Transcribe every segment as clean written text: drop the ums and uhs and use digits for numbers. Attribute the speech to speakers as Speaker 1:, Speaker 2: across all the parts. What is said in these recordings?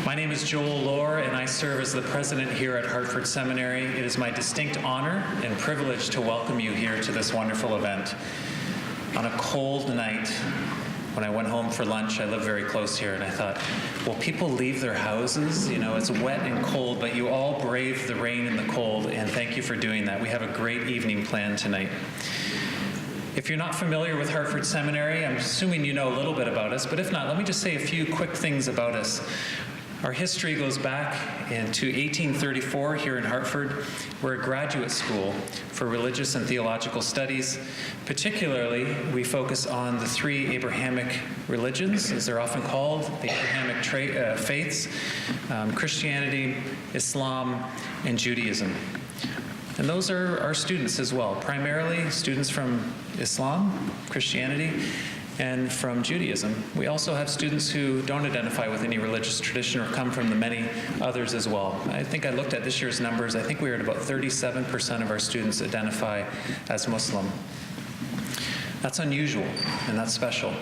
Speaker 1: My name is Joel Lohr, and I serve as the president here at Hartford Seminary. It is my distinct honor and privilege to welcome you here to this wonderful event. On a cold night, when I went home for lunch, I live very close here, and I thought, will people leave their houses? You know, it's wet and cold, but you all braved the rain and the cold, and thank you for doing that. We have a great evening planned tonight. If you're not familiar with Hartford Seminary, I'm assuming you know a little bit about us, but if not, let me just say a few quick things about us. Our history goes back into 1834 here in Hartford. We're a graduate school for religious and theological studies. Particularly, we focus on the three Abrahamic religions, as they're often called, the Abrahamic faiths, Christianity, Islam, and Judaism. And those are our students as well, primarily students from Islam, Christianity, and from Judaism. We also have students who don't identify with any religious tradition or come from the many others as well. I think I looked at this year's numbers. I think we're at about 37% of our students identify as Muslim. That's unusual, and that's special.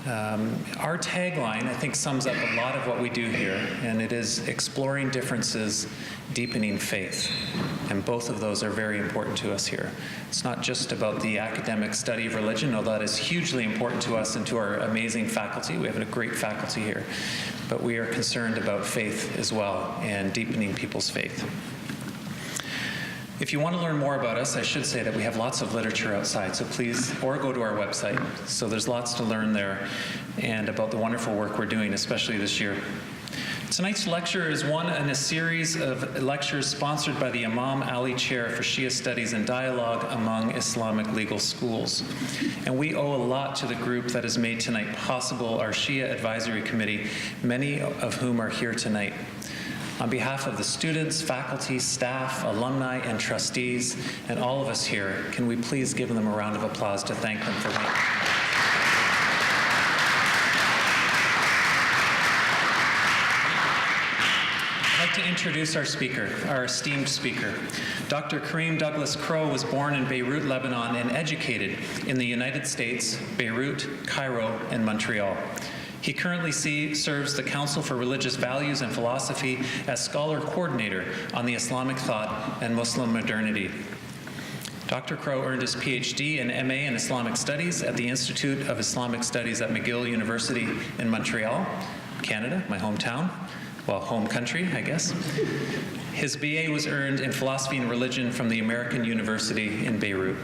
Speaker 1: Our tagline, I think, sums up a lot of what we do here, and it is exploring differences, deepening faith. And both of those are very important to us here. It's not just about the academic study of religion, although that is hugely important to us and to our amazing faculty. We have a great faculty here. But we are concerned about faith as well and deepening people's faith. If you want to learn more about us, I should say that we have lots of literature outside, so please, or go to our website. So there's lots to learn there and about the wonderful work we're doing, especially this year. Tonight's lecture is one in a series of lectures sponsored by the Imam Ali Chair for Shia Studies and Dialogue among Islamic Legal Schools. And we owe a lot to the group that has made tonight possible, our Shia Advisory Committee, many of whom are here tonight. On behalf of the students, faculty, staff, alumni, and trustees, and all of us here, can we please give them a round of applause to thank them for making. I'd like to introduce our speaker, our esteemed speaker. Dr. Karim Douglas Crow was born in Beirut, Lebanon, and educated in the United States, Beirut, Cairo, and Montreal. He currently serves the Council for Religious Values and Philosophy as Scholar Coordinator on the Islamic Thought and Muslim Modernity. Dr. Crow earned his PhD and MA in Islamic Studies at the Institute of Islamic Studies at McGill University in Montreal, Canada, my hometown. Well, home country, I guess. His BA was earned in Philosophy and Religion from the American University in Beirut.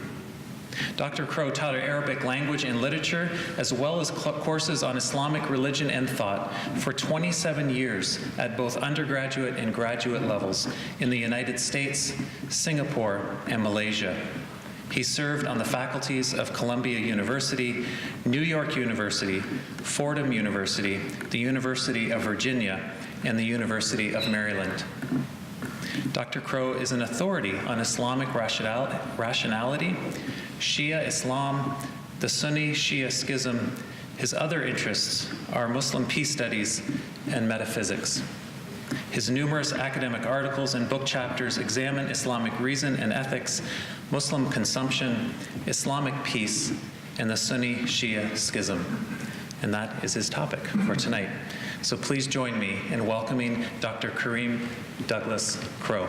Speaker 1: Dr. Crow taught Arabic language and literature, as well as courses on Islamic religion and thought for 27 years at both undergraduate and graduate levels in the United States, Singapore, and Malaysia. He served on the faculties of Columbia University, New York University, Fordham University, the University of Virginia, and the University of Maryland. Dr. Crow is an authority on Islamic rationality, Shia Islam, the Sunni-Shi'i schism. His other interests are Muslim peace studies and metaphysics. His numerous academic articles and book chapters examine Islamic reason and ethics, Muslim consumption, Islamic peace, and the Sunni-Shi'i schism. And that is his topic for tonight. So please join me in welcoming Dr. Karim Douglas Crow.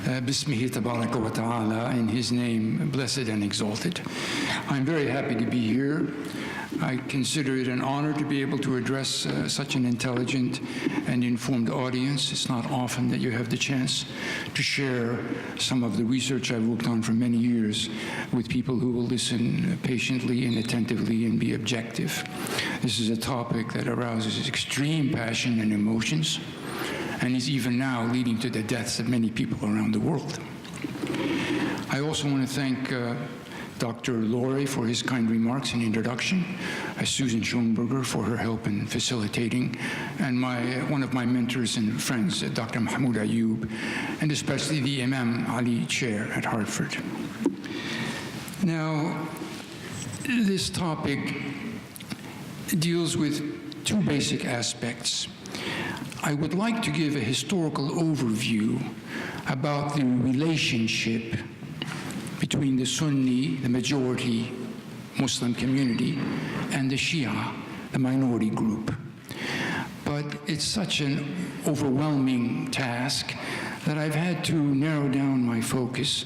Speaker 2: Bismihi tabaraka wa ta'ala, in his name, blessed and exalted. I'm very happy to be here. I consider it an honor to be able to address such an intelligent and informed audience. It's not often that you have the chance to share some of the research I've worked on for many years with people who will listen patiently and attentively and be objective. This is a topic that arouses extreme passion and emotions, and is even now leading to the deaths of many people around the world. I also want to thank Dr. Lohr for his kind remarks and introduction, Susan Schoenberger for her help in facilitating, and one of my mentors and friends, Dr. Mahmoud Ayub, and especially the Imam Ali Chair at Hartford. Now, this topic deals with two basic aspects. I would like to give a historical overview about the relationship between the Sunni, the majority Muslim community, and the Shia, the minority group. But it's such an overwhelming task that I've had to narrow down my focus,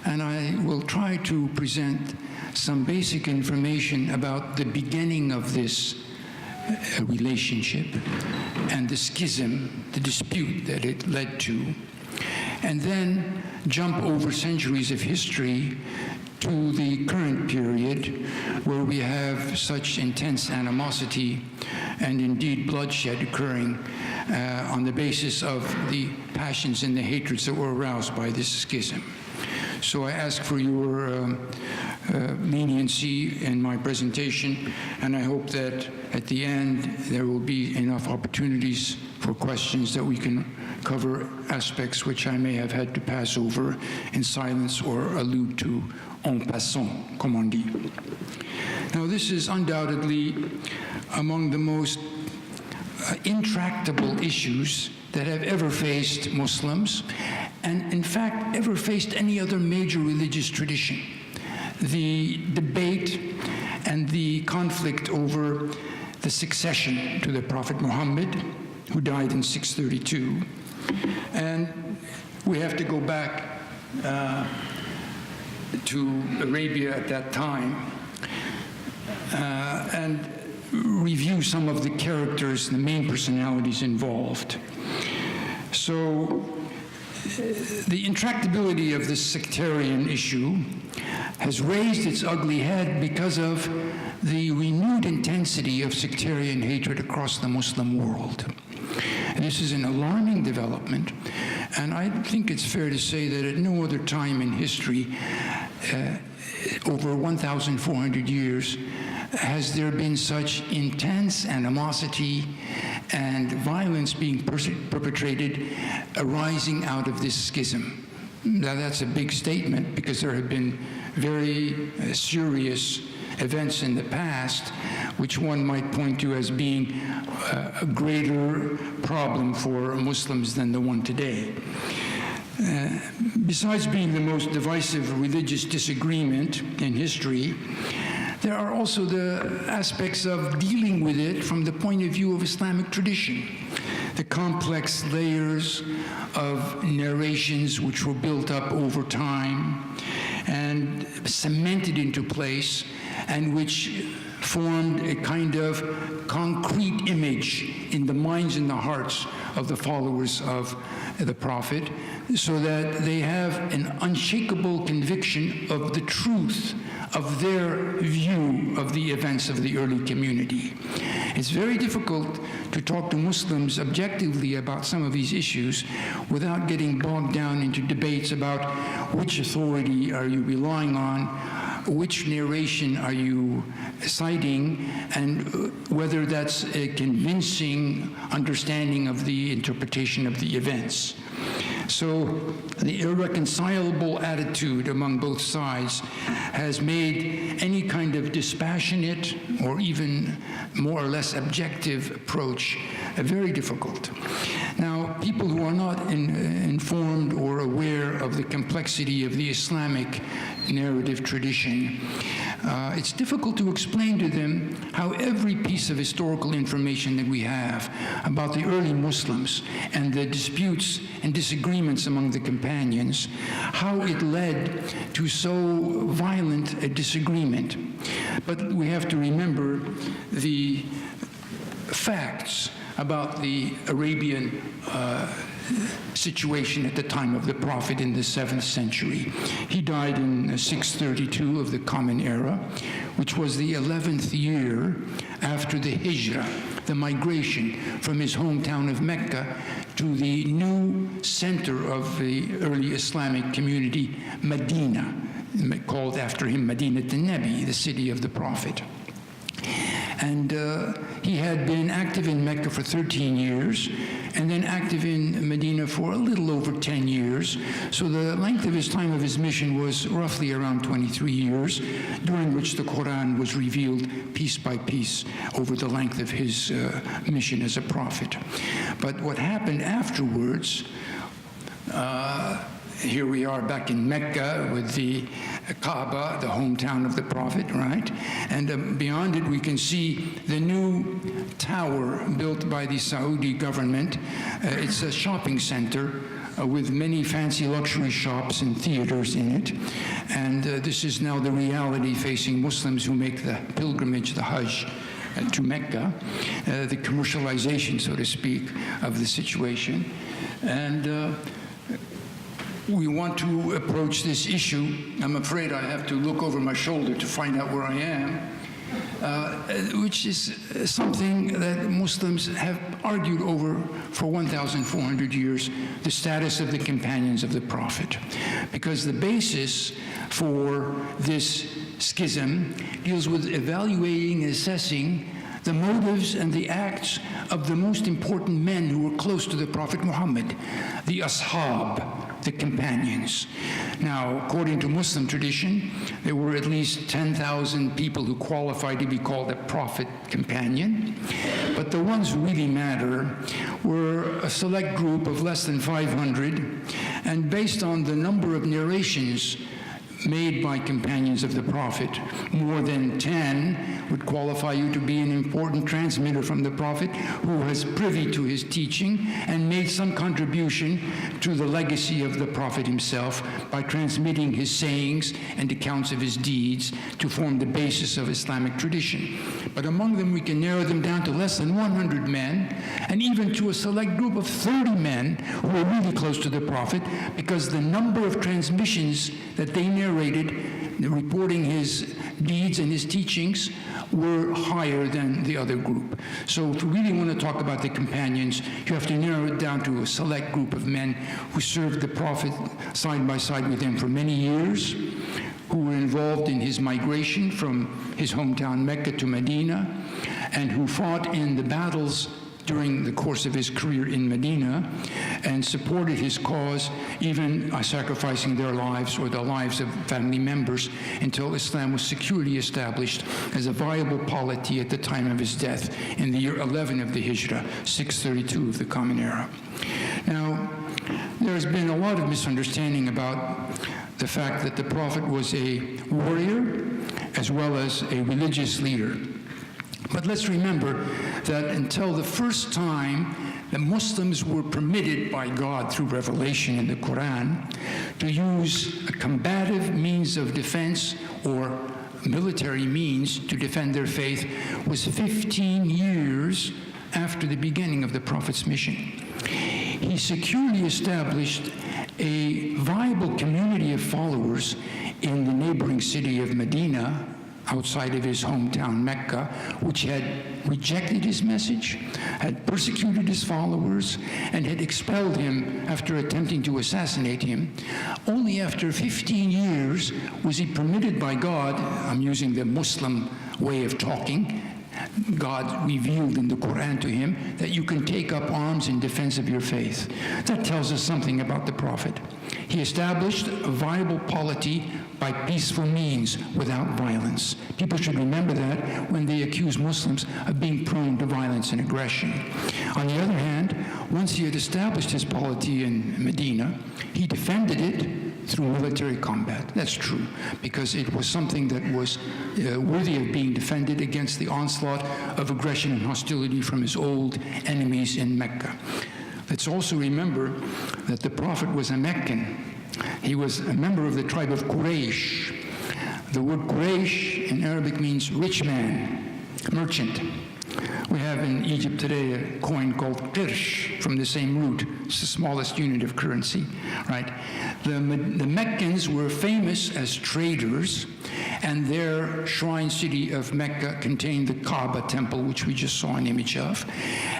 Speaker 2: and I will try to present some basic information about the beginning of this relationship and the schism, the dispute that it led to, and then jump over centuries of history to the current period where we have such intense animosity and indeed bloodshed occurring on the basis of the passions and the hatreds that were aroused by this schism. So I ask for your leniency in my presentation, and I hope that at the end there will be enough opportunities for questions that we can cover aspects which I may have had to pass over in silence or allude to en passant, comme on dit. Now, this is undoubtedly among the most intractable issues that have ever faced Muslims, and in fact, ever faced any other major religious tradition. The debate and the conflict over the succession to the Prophet Muhammad, who died in 632. And we have to go back to Arabia at that time and review some of the characters, the main personalities involved. So the intractability of this sectarian issue has raised its ugly head because of the renewed intensity of sectarian hatred across the Muslim world. And this is an alarming development, and I think it's fair to say that at no other time in history, over 1,400 years, has there been such intense animosity and violence being perpetrated arising out of this schism. Now, that's a big statement because there have been very serious events in the past which one might point to as being a greater problem for Muslims than the one today. Besides being the most divisive religious disagreement in history, there are also the aspects of dealing with it from the point of view of Islamic tradition. The complex layers of narrations which were built up over time and cemented into place, and which formed a kind of concrete image in the minds and the hearts of the followers of the Prophet, so that they have an unshakable conviction of the truth of their view of the events of the early community. It's very difficult to talk to Muslims objectively about some of these issues without getting bogged down into debates about which authority are you relying on, which narration are you citing, and whether that's a convincing understanding of the interpretation of the events. So the irreconcilable attitude among both sides has made any kind of dispassionate or even more or less objective approach very difficult. Now, people who are not informed or aware of the complexity of the Islamic narrative tradition, it's difficult to explain to them how every piece of historical information that we have about the early Muslims and the disputes and disagreements among the companions, how it led to so violent a disagreement. But we have to remember the facts about the Arabian situation at the time of the Prophet in the 7th century. He died in 632 of the Common Era, which was the 11th year after the Hijrah, the migration from his hometown of Mecca to the new center of the early Islamic community, Medina, called after him Madinat al-Nabi, the city of the Prophet. And he had been active in Mecca for 13 years, and then active in Medina for a little over 10 years. So the length of his time of his mission was roughly around 23 years, during which the Quran was revealed piece by piece over the length of his mission as a prophet. But what happened afterwards here we are back in Mecca with the Kaaba, the hometown of the Prophet, right? And beyond it, we can see the new tower built by the Saudi government. It's a shopping center with many fancy luxury shops and theaters in it. And this is now the reality facing Muslims who make the pilgrimage, the Hajj, to Mecca, the commercialization, so to speak, of the situation. And we want to approach this issue. I'm afraid I have to look over my shoulder to find out where I am, which is something that Muslims have argued over for 1,400 years, the status of the companions of the Prophet. Because the basis for this schism deals with evaluating and assessing the motives and the acts of the most important men who were close to the Prophet Muhammad, the ashab, the companions. Now, according to Muslim tradition, there were at least 10,000 people who qualified to be called a prophet companion, but the ones who really matter were a select group of less than 500, and based on the number of narrations made by companions of the Prophet, more than 10 would qualify you to be an important transmitter from the Prophet who was privy to his teaching and made some contribution to the legacy of the Prophet himself by transmitting his sayings and accounts of his deeds to form the basis of Islamic tradition. But among them, we can narrow them down to less than 100 men, and even to a select group of 30 men who were really close to the Prophet, because the number of transmissions that they narrated reporting his deeds and his teachings were higher than the other group. So if you really want to talk about the companions, you have to narrow it down to a select group of men who served the Prophet side by side with him for many years, who were involved in his migration from his hometown Mecca to Medina, and who fought in the battles during the course of his career in Medina and supported his cause, even sacrificing their lives or the lives of family members until Islam was securely established as a viable polity at the time of his death in the year 11 of the Hijrah, 632 of the Common Era. Now, there's been a lot of misunderstanding about the fact that the Prophet was a warrior as well as a religious leader. But let's remember that until the first time the Muslims were permitted by God through revelation in the Quran to use a combative means of defense or military means to defend their faith was 15 years after the beginning of the Prophet's mission. He securely established a viable community of followers in the neighboring city of Medina, outside of his hometown Mecca, which had rejected his message, had persecuted his followers, and had expelled him after attempting to assassinate him. Only after 15 years was he permitted by God, I'm using the Muslim way of talking, God revealed in the Quran to him that you can take up arms in defense of your faith. That tells us something about the Prophet. He established a viable polity by peaceful means without violence. People should remember that when they accuse Muslims of being prone to violence and aggression. On the other hand, once he had established his polity in Medina, he defended it through military combat. That's true, because it was something that was worthy of being defended against the onslaught of aggression and hostility from his old enemies in Mecca. Let's also remember that the Prophet was a Meccan. He was a member of the tribe of Quraysh. The word Quraysh in Arabic means rich man, merchant. We have in Egypt today a coin called qirsh from the same root. It's the smallest unit of currency, right? The Meccans were famous as traders, and their shrine city of Mecca contained the Kaaba temple, which we just saw an image of.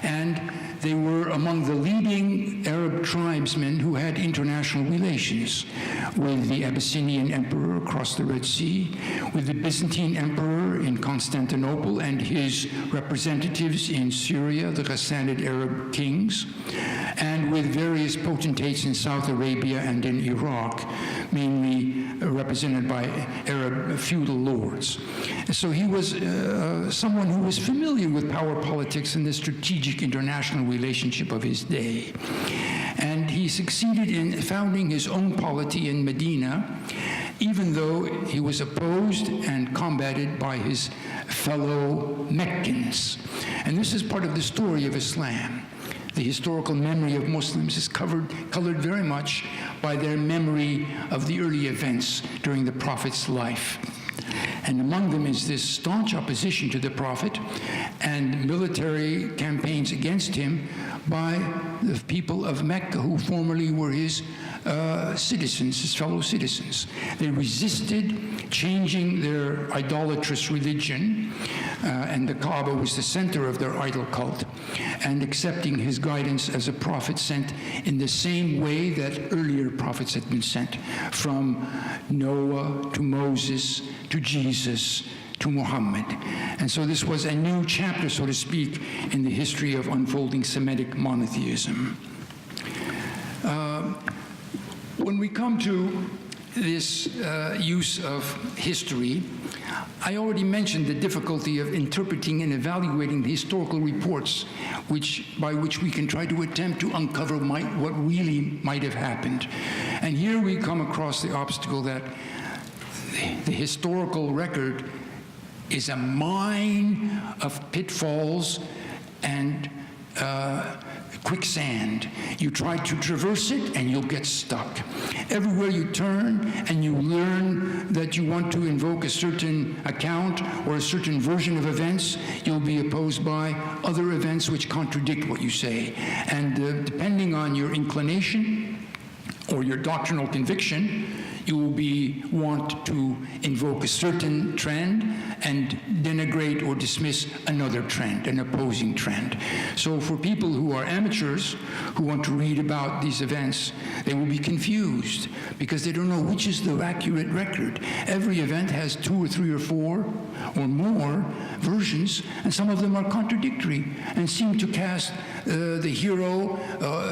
Speaker 2: And they were among the leading Arab tribesmen who had international relations with the Abyssinian emperor across the Red Sea, with the Byzantine emperor in Constantinople and his representatives in Syria, the Ghassanid Arab kings, and with various potentates in South Arabia and in Iraq, mainly represented by Arab feudal lords. So he was someone who was familiar with power politics and the strategic international relationship of his day. And he succeeded in founding his own polity in Medina, even though he was opposed and combated by his fellow Meccans. And this is part of the story of Islam. The historical memory of Muslims is colored very much by their memory of the early events during the Prophet's life. And among them is this staunch opposition to the Prophet and military campaigns against him by the people of Mecca, who formerly were his citizens, his fellow citizens. They resisted changing their idolatrous religion, and the Kaaba was the center of their idol cult, and accepting his guidance as a prophet sent in the same way that earlier prophets had been sent, from Noah to Moses to Jesus to Muhammad. And so this was a new chapter, so to speak, in the history of unfolding Semitic monotheism. When we come to this use of history, I already mentioned the difficulty of interpreting and evaluating the historical reports by which we can try to attempt to uncover what really might have happened. And here we come across the obstacle that the historical record is a mine of pitfalls and quicksand. You try to traverse it and you'll get stuck. Everywhere you turn and you learn that you want to invoke a certain account or a certain version of events, you'll be opposed by other events which contradict what you say. And depending on your inclination or your doctrinal conviction, you will want to invoke a certain trend and denigrate or dismiss another trend, an opposing trend. So for people who are amateurs, who want to read about these events, they will be confused because they don't know which is the accurate record. Every event has 2 or 3 or 4 or more versions, and some of them are contradictory and seem to cast the hero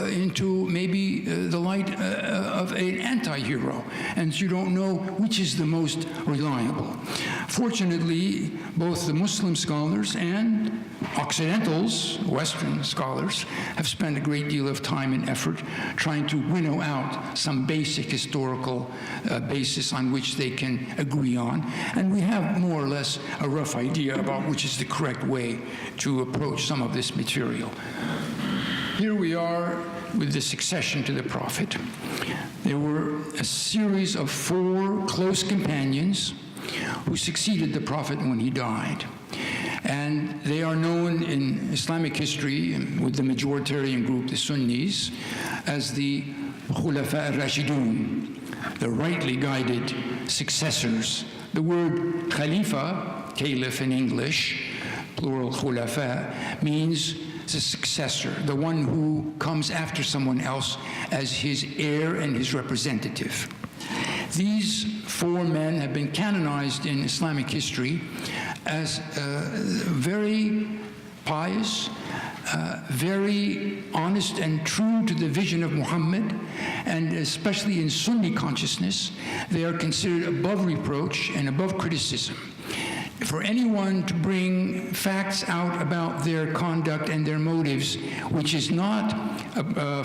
Speaker 2: into maybe the light of an anti-hero. And you don't know which is the most reliable. Fortunately, both the Muslim scholars and Occidentals, Western scholars, have spent a great deal of time and effort trying to winnow out some basic historical basis on which they can agree on. And we have more or less a rough idea about which is the correct way to approach some of this material. Here we are with the succession to the Prophet. There were a series of 4 close companions who succeeded the Prophet when he died. And they are known in Islamic history, with the majoritarian group, the Sunnis, as the Khulafa al-Rashidun, the rightly guided successors. The word Khalifa, caliph in English, plural Khulafa, means the successor, the one who comes after someone else as his heir and his representative. These 4 men have been canonized in Islamic history as very pious, very honest and true to the vision of Muhammad, and especially in Sunni consciousness, they are considered above reproach and above criticism. For anyone to bring facts out about their conduct and their motives, which is not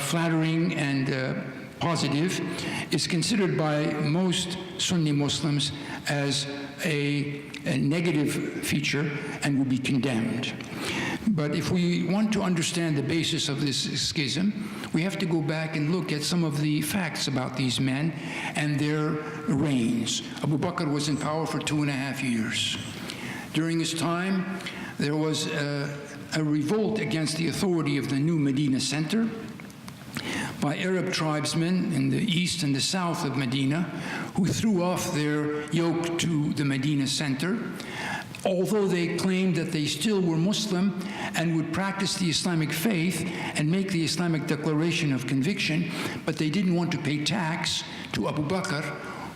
Speaker 2: flattering and positive, is considered by most Sunni Muslims as a negative feature and will be condemned. But if we want to understand the basis of this schism, we have to go back and look at some of the facts about these men and their reigns. Abu Bakr was in power for 2.5 years. During his time, there was a revolt against the authority of the new Medina center by Arab tribesmen in the east and the south of Medina, who threw off their yoke to the Medina center, although they claimed that they still were Muslim and would practice the Islamic faith and make the Islamic declaration of conviction, but they didn't want to pay tax to Abu Bakr,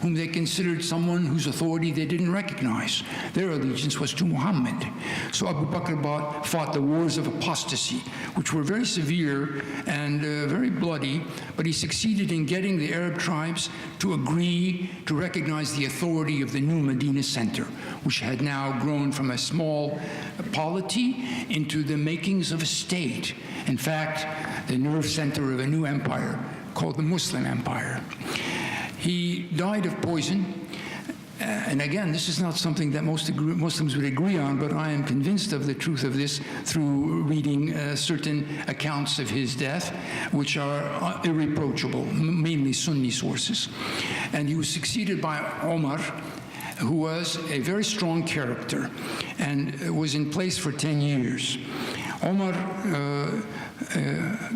Speaker 2: whom they considered someone whose authority they didn't recognize. Their allegiance was to Muhammad. So Abu Bakr fought the wars of apostasy, which were very severe and very bloody, but he succeeded in getting the Arab tribes to agree to recognize the authority of the new Medina center, which had now grown from a small polity into the makings of a state. In fact, the nerve center of a new empire called the Muslim Empire. He died of poison. And again, this is not something that most Muslims would agree on, but I am convinced of the truth of this through reading certain accounts of his death, which are irreproachable, mainly Sunni sources. And he was succeeded by Omar, who was a very strong character and was in place for 10 years. Omar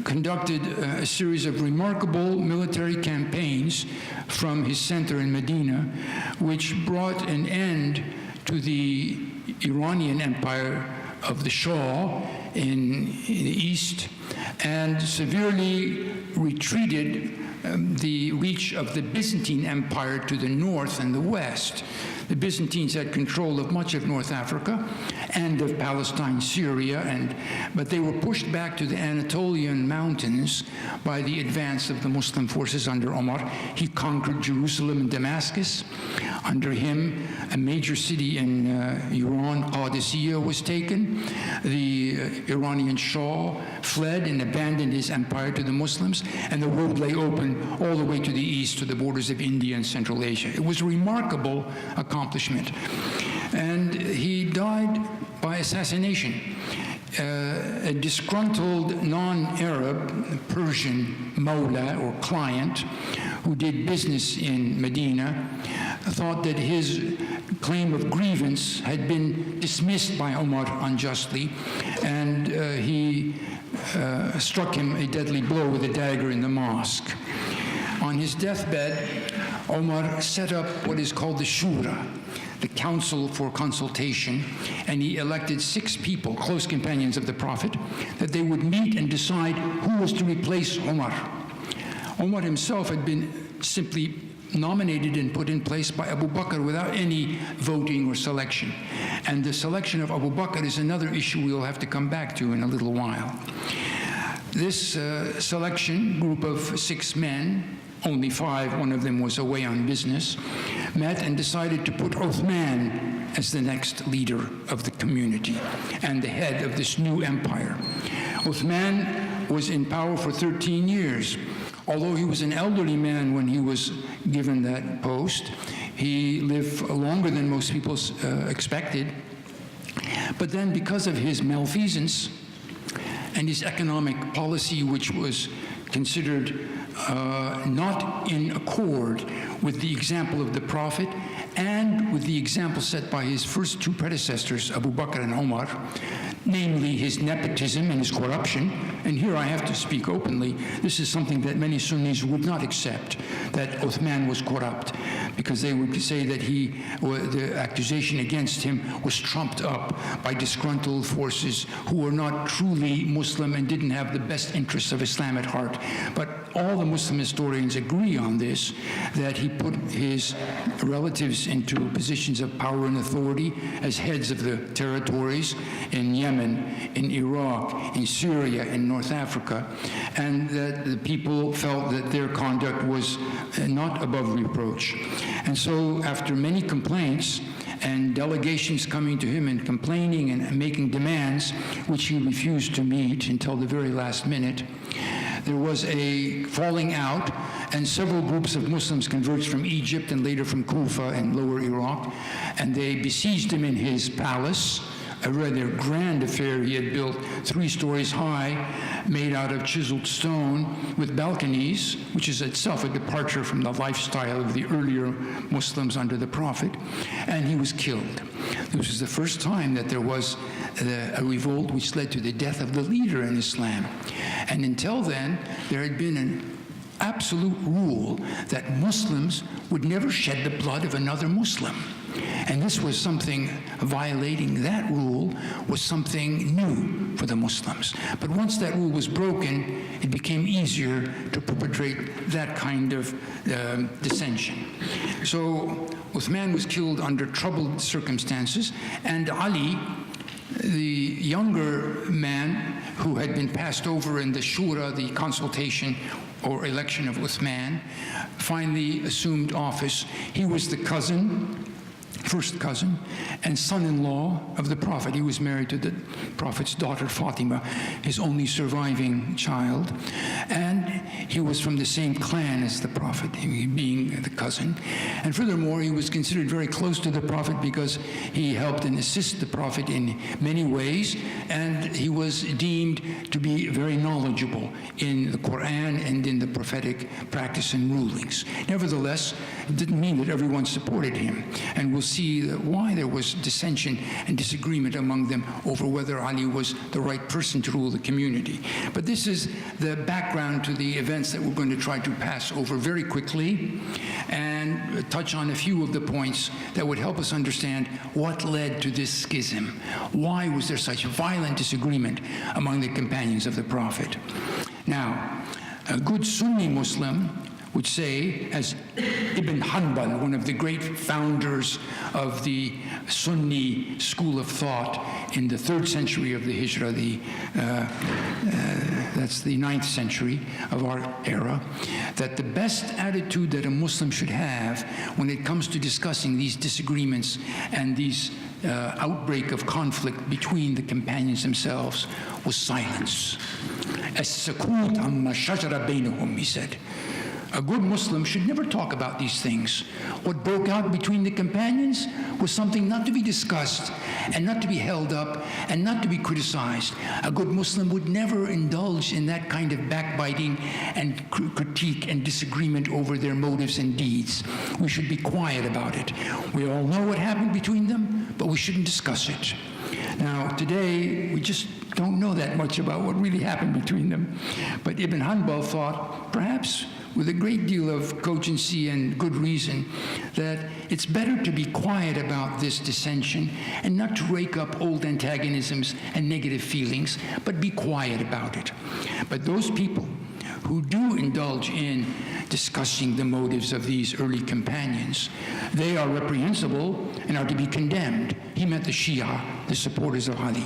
Speaker 2: conducted a series of remarkable military campaigns from his center in Medina, which brought an end to the Iranian empire of the Shah in the east and severely retreated the reach of the Byzantine Empire to the north and the west. The Byzantines had control of much of North Africa and of Palestine, Syria, but they were pushed back to the Anatolian mountains by the advance of the Muslim forces under Omar. He conquered Jerusalem and Damascus. Under him, a major city in Iran, Qadisiyah, was taken. The Iranian Shah fled and abandoned his empire to the Muslims, and the road lay open all the way to the east to the borders of India and Central Asia. It was a remarkable accomplishment. And he died by assassination. A disgruntled non-Arab Persian mawla or client who did business in Medina thought that his claim of grievance had been dismissed by Omar unjustly, and he struck him a deadly blow with a dagger in the mosque. On his deathbed, Omar set up what is called the Shura, the Council for Consultation, and he elected 6 people, close companions of the Prophet, that they would meet and decide who was to replace Omar. Omar himself had been simply nominated and put in place by Abu Bakr without any voting or selection. And the selection of Abu Bakr is another issue we'll have to come back to in a little while. This selection group of 6 men, only 5, one of them was away on business, met and decided to put Uthman as the next leader of the community and the head of this new empire. Uthman was in power for 13 years. Although he was an elderly man when he was given that post, he lived longer than most people expected. But then, because of his malfeasance and his economic policy, which was considered not in accord with the example of the Prophet and with the example set by his first 2 predecessors, Abu Bakr and Omar, namely his nepotism and his corruption. And here I have to speak openly. This is something that many Sunnis would not accept, that Uthman was corrupt, because they would say that the accusation against him was trumped up by disgruntled forces who were not truly Muslim and didn't have the best interests of Islam at heart. But all the Muslim historians agree on this, that he put his relatives into positions of power and authority as heads of the territories in Yemen, in Iraq, in Syria, in North Africa, and that the people felt that their conduct was not above reproach. And so, after many complaints and delegations coming to him and complaining and making demands, which he refused to meet until the very last minute, there was a falling out, and several groups of Muslims converged from Egypt and later from Kufa and lower Iraq, and they besieged him in his palace, a rather grand affair he had built, 3 stories high, made out of chiseled stone with balconies, which is itself a departure from the lifestyle of the earlier Muslims under the Prophet, and he was killed. This was the first time that there was a revolt which led to the death of the leader in Islam. And until then, there had been an absolute rule that Muslims would never shed the blood of another Muslim. And this was something, violating that rule was something new for the Muslims. But once that rule was broken, it became easier to perpetrate that kind of dissension. So Uthman was killed under troubled circumstances, and Ali, the younger man who had been passed over in the shura, the consultation or election of Uthman, finally assumed office. He was the first cousin, and son-in-law of the Prophet. He was married to the Prophet's daughter, Fatima, his only surviving child. And he was from the same clan as the Prophet, he being the cousin. And furthermore, he was considered very close to the Prophet because he helped and assisted the Prophet in many ways, and he was deemed to be very knowledgeable in the Quran and in the prophetic practice and rulings. Nevertheless, it didn't mean that everyone supported him. And we'll see why there was dissension and disagreement among them over whether Ali was the right person to rule the community. But this is the background to the events that we're going to try to pass over very quickly and touch on a few of the points that would help us understand what led to this schism. Why was there such violent disagreement among the companions of the Prophet? Now, a good Sunni Muslim would say, as Ibn Hanbal, one of the great founders of the Sunni school of thought in the 3rd century of the Hijrah, that's the 9th century of our era, that the best attitude that a Muslim should have when it comes to discussing these disagreements and these outbreak of conflict between the companions themselves was silence. As-sakut amma shajara bainahum, he said. A good Muslim should never talk about these things. What broke out between the companions was something not to be discussed and not to be held up and not to be criticized. A good Muslim would never indulge in that kind of backbiting and critique and disagreement over their motives and deeds. We should be quiet about it. We all know what happened between them, but we shouldn't discuss it. Now, today, we just don't know that much about what really happened between them. But Ibn Hanbal thought, perhaps with a great deal of cogency and good reason, that it's better to be quiet about this dissension and not to rake up old antagonisms and negative feelings, but be quiet about it. But those people who do indulge in discussing the motives of these early companions, they are reprehensible and are to be condemned. He meant the Shia, the supporters of Ali.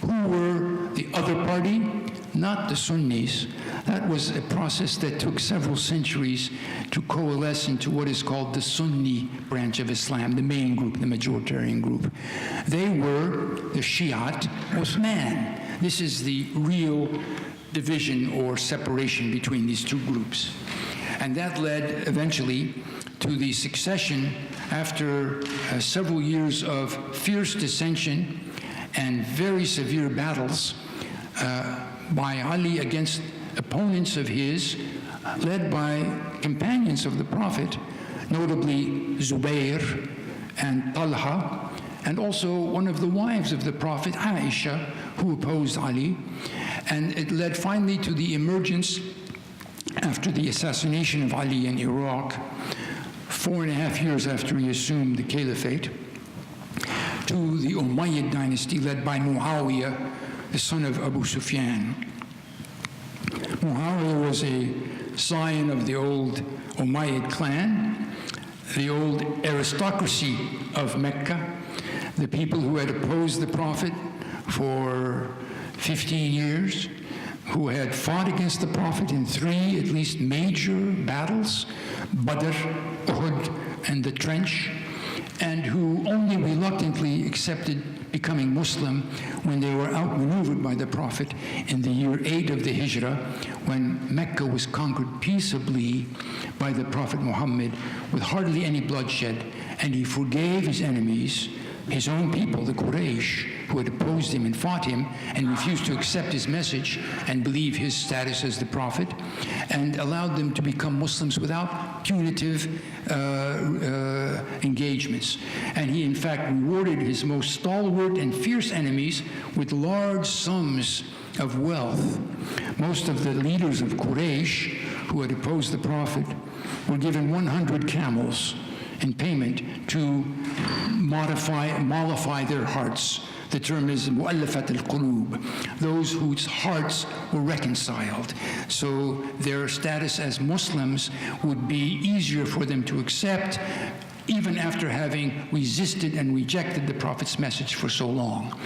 Speaker 2: Who were the other party? Not the Sunnis. That was a process that took several centuries to coalesce into what is called the Sunni branch of Islam, the main group, the majoritarian group. They were the Shi'at Uthman. This is the real division or separation between these two groups. And that led eventually to the succession, after several years of fierce dissension and very severe battles by Ali against opponents of his, led by companions of the Prophet, notably Zubair and Talha, and also one of the wives of the Prophet, Aisha, who opposed Ali. And it led finally to the emergence, after the assassination of Ali in Iraq, 4.5 years after he assumed the caliphate, to the Umayyad dynasty led by Muawiyah, the son of Abu Sufyan. Muawiyah was a scion of the old Umayyad clan, the old aristocracy of Mecca, the people who had opposed the Prophet for 15 years, who had fought against the Prophet in 3 at least major battles, Badr, Uhud, and the Trench, and who only reluctantly accepted becoming Muslim when they were outmaneuvered by the Prophet in the year 8 of the Hijrah, when Mecca was conquered peaceably by the Prophet Muhammad with hardly any bloodshed, and he forgave his enemies, his own people, the Quraysh, who had opposed him and fought him and refused to accept his message and believe his status as the Prophet, and allowed them to become Muslims without punitive engagements. And he, in fact, rewarded his most stalwart and fierce enemies with large sums of wealth. Most of the leaders of Quraysh who had opposed the Prophet were given 100 camels and payment to mollify their hearts. The term is mu'allafat al-qulub, those whose hearts were reconciled. So their status as Muslims would be easier for them to accept, even after having resisted and rejected the Prophet's message for so long.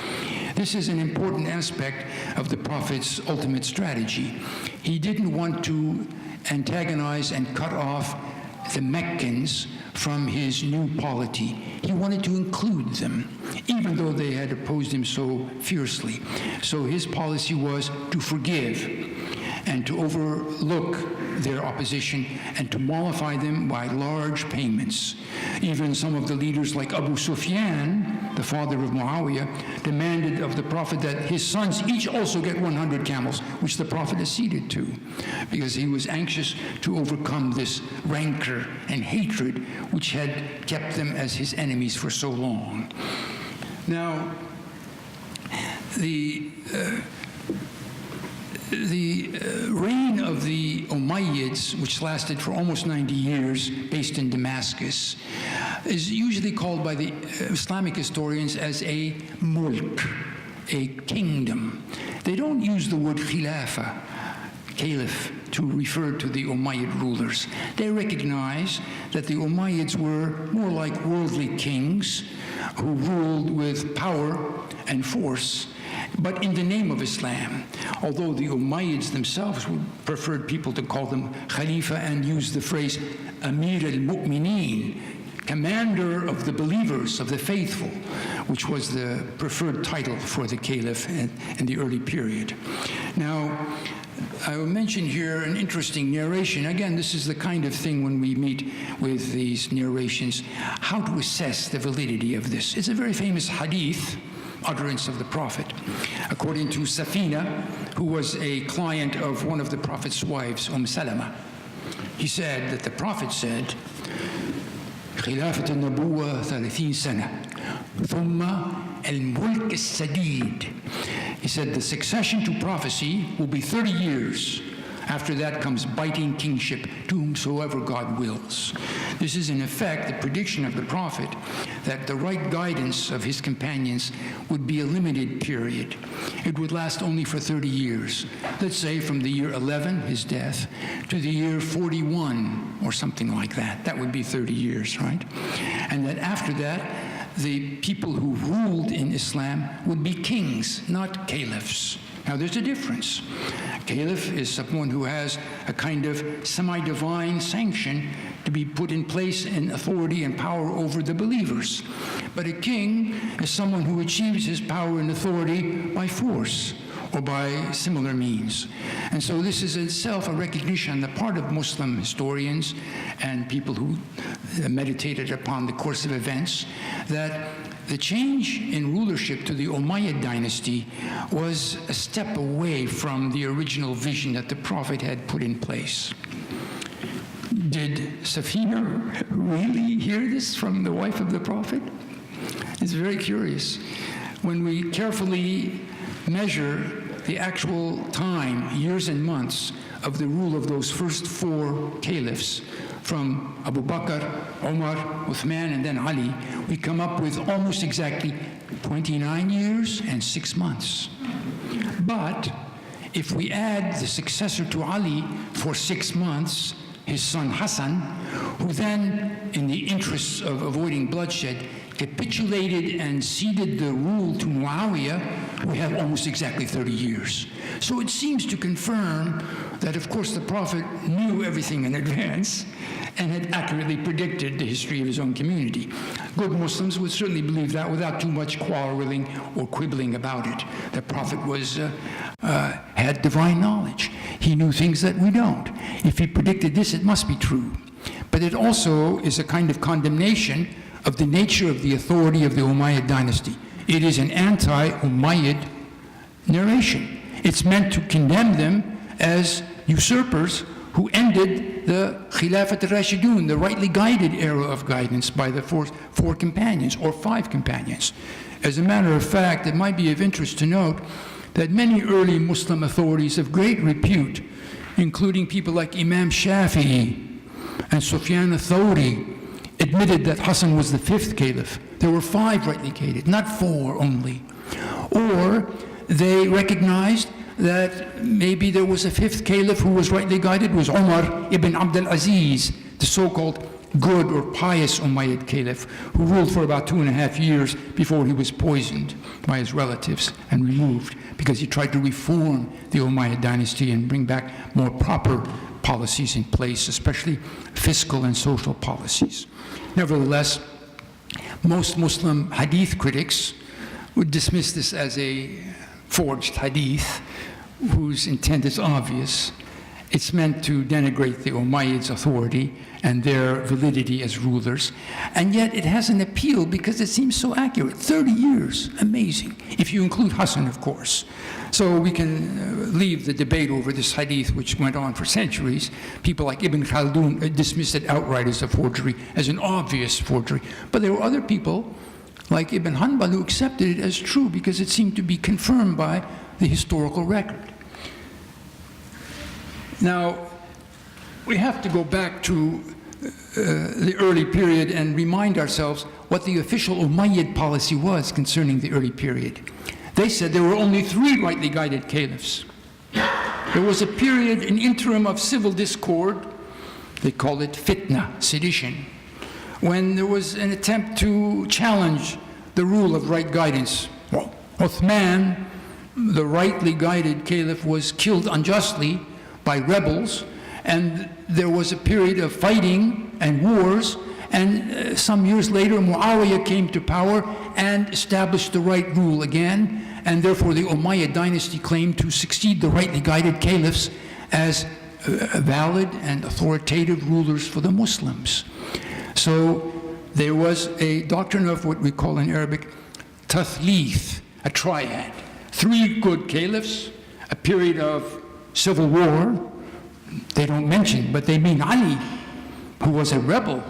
Speaker 2: This is an important aspect of the Prophet's ultimate strategy. He didn't want to antagonize and cut off the Meccans from his new polity. He wanted to include them, even though they had opposed him so fiercely. So his policy was to forgive and to overlook their opposition and to mollify them by large payments. Even some of the leaders like Abu Sufyan, the father of Muawiyah, demanded of the Prophet that his sons each also get 100 camels, which the Prophet acceded to, because he was anxious to overcome this rancor and hatred which had kept them as his enemies for so long. Now, the reign of the Umayyads, which lasted for almost 90 years, based in Damascus, is usually called by the Islamic historians as a mulk, a kingdom. They don't use the word khilafa, caliph, to refer to the Umayyad rulers. They recognize that the Umayyads were more like worldly kings who ruled with power and force, but in the name of Islam. Although the Umayyads themselves preferred people to call them Khalifa and use the phrase Amir al-Mu'mineen, commander of the believers, of the faithful, which was the preferred title for the caliph in the early period. Now, I will mention here an interesting narration. Again, this is the kind of thing when we meet with these narrations, how to assess the validity of this. It's a very famous hadith, utterance of the Prophet. According to Safina, who was a client of one of the Prophet's wives, Salama, he said that the Prophet said, خلافة النبوة 30 سنة ثم الملك السديد. He said the succession to prophecy will be 30 years. After that comes biting kingship to whomsoever God wills. This is in effect the prediction of the Prophet that the right guidance of his companions would be a limited period. It would last only for 30 years. Let's say from the year 11, his death, to the year 41 or something like that. That would be 30 years, right? And that after that, the people who ruled in Islam would be kings, not caliphs. Now, there's a difference. Caliph is someone who has a kind of semi-divine sanction to be put in place in authority and power over the believers. But a king is someone who achieves his power and authority by force or by similar means. And so this is itself a recognition on the part of Muslim historians and people who meditated upon the course of events that the change in rulership to the Umayyad dynasty was a step away from the original vision that the Prophet had put in place. Did Safina really hear this from the wife of the Prophet? It's very curious. When we carefully measure the actual time, years and months, of the rule of those first four caliphs, from Abu Bakr, Umar, Uthman, and then Ali, we come up with almost exactly 29 years and 6 months. But if we add the successor to Ali for 6 months, his son Hassan, who then, in the interests of avoiding bloodshed, capitulated and ceded the rule to Muawiyah, we have almost exactly 30 years. So it seems to confirm that, of course, the Prophet knew everything in advance and had accurately predicted the history of his own community. Good Muslims would certainly believe that without too much quarreling or quibbling about it. The Prophet had divine knowledge. He knew things that we don't. If he predicted this, it must be true. But it also is a kind of condemnation of the nature of the authority of the Umayyad dynasty. It is an anti-Umayyad narration. It's meant to condemn them as usurpers who ended the Khilafat al-Rashidun, the rightly guided era of guidance by the four companions, or 5 companions. As a matter of fact, it might be of interest to note that many early Muslim authorities of great repute, including people like Imam Shafi'i and Sufyan al-Thawri, admitted that Hassan was the fifth caliph. There were 5 rightly guided, not 4 only. Or they recognized that maybe there was a 5th caliph who was rightly guided, was Umar ibn Abdul Aziz, the so-called good or pious Umayyad caliph, who ruled for about 2.5 years before he was poisoned by his relatives and removed because he tried to reform the Umayyad dynasty and bring back more proper policies in place, especially fiscal and social policies. Nevertheless, most Muslim hadith critics would dismiss this as a forged hadith whose intent is obvious. It's meant to denigrate the Umayyads' authority and their validity as rulers, and yet it has an appeal because it seems so accurate. 30 years, amazing, if you include Hassan, of course. So we can leave the debate over this hadith, which went on for centuries. People like Ibn Khaldun dismissed it outright as a forgery, as an obvious forgery. But there were other people, like Ibn Hanbal, who accepted it as true because it seemed to be confirmed by the historical record. Now, we have to go back to the early period and remind ourselves what the official Umayyad policy was concerning the early period. They said there were only 3 rightly guided caliphs. There was a period, an interim of civil discord, they called it fitna, sedition, when there was an attempt to challenge the rule of right guidance. Well, Uthman, the rightly guided caliph, was killed unjustly by rebels, and there was a period of fighting and wars, and some years later Muawiyah came to power and established the right rule again, and therefore the Umayyad dynasty claimed to succeed the rightly guided caliphs as valid and authoritative rulers for the Muslims. So there was a doctrine of what we call in Arabic tathlith, a triad. 3 good caliphs, a period of civil war. They don't mention, but they mean Ali, who was a rebel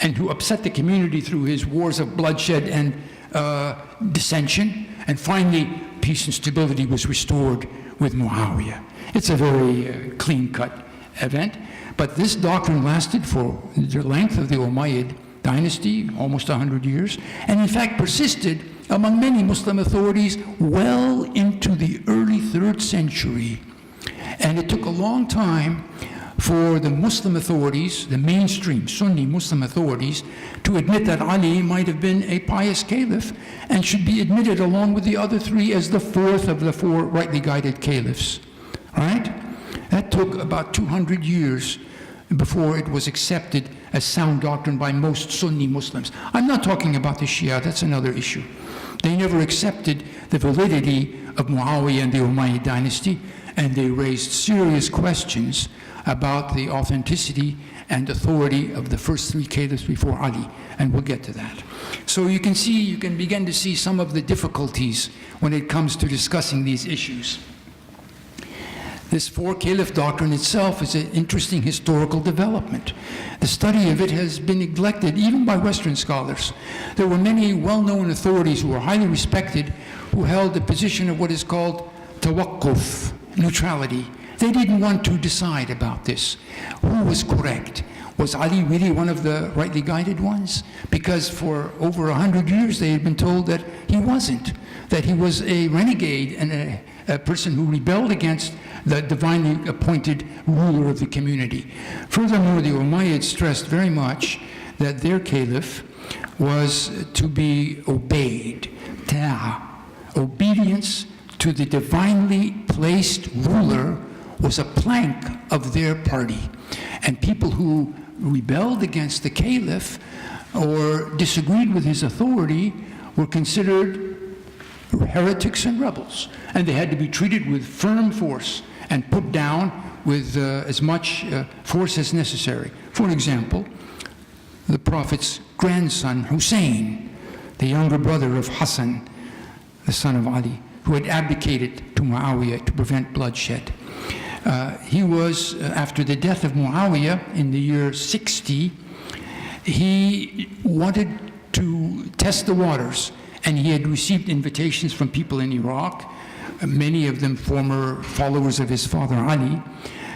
Speaker 2: and who upset the community through his wars of bloodshed and dissension. And finally, peace and stability was restored with Muawiyah. It's a very clean-cut event. But this doctrine lasted for the length of the Umayyad dynasty, almost 100 years, and in fact persisted among many Muslim authorities well into the early 3rd century. And it took a long time for the Muslim authorities, the mainstream Sunni Muslim authorities, to admit that Ali might have been a pious caliph and should be admitted along with the other 3 as the 4th of the 4 rightly guided caliphs. Right? That took about 200 years before it was accepted as sound doctrine by most Sunni Muslims. I'm not talking about the Shia, that's another issue. They never accepted the validity of Muawiyah and the Umayyad dynasty, and they raised serious questions about the authenticity and authority of the first 3 caliphs before Ali, and we'll get to that. So you can begin to see some of the difficulties when it comes to discussing these issues. This 4 caliph doctrine itself is an interesting historical development. The study of it has been neglected even by Western scholars. There were many well-known authorities who were highly respected who held the position of what is called tawaqquf, neutrality. They didn't want to decide about this. Who was correct? Was Ali really one of the rightly guided ones? Because for over 100 years they had been told that he wasn't, that he was a renegade and a person who rebelled against the divinely appointed ruler of the community. Furthermore, the Umayyads stressed very much that their caliph was to be obeyed, ta'a. Obedience to the divinely placed ruler was a plank of their party. And people who rebelled against the caliph or disagreed with his authority were considered heretics and rebels. And they had to be treated with firm force and put down with as much force as necessary. For example, the Prophet's grandson, Hussein, the younger brother of Hassan, the son of Ali, who had abdicated to Muawiyah to prevent bloodshed. He was, after the death of Muawiyah in the year 60, he wanted to test the waters, and he had received invitations from people in Iraq, many of them former followers of his father Ali,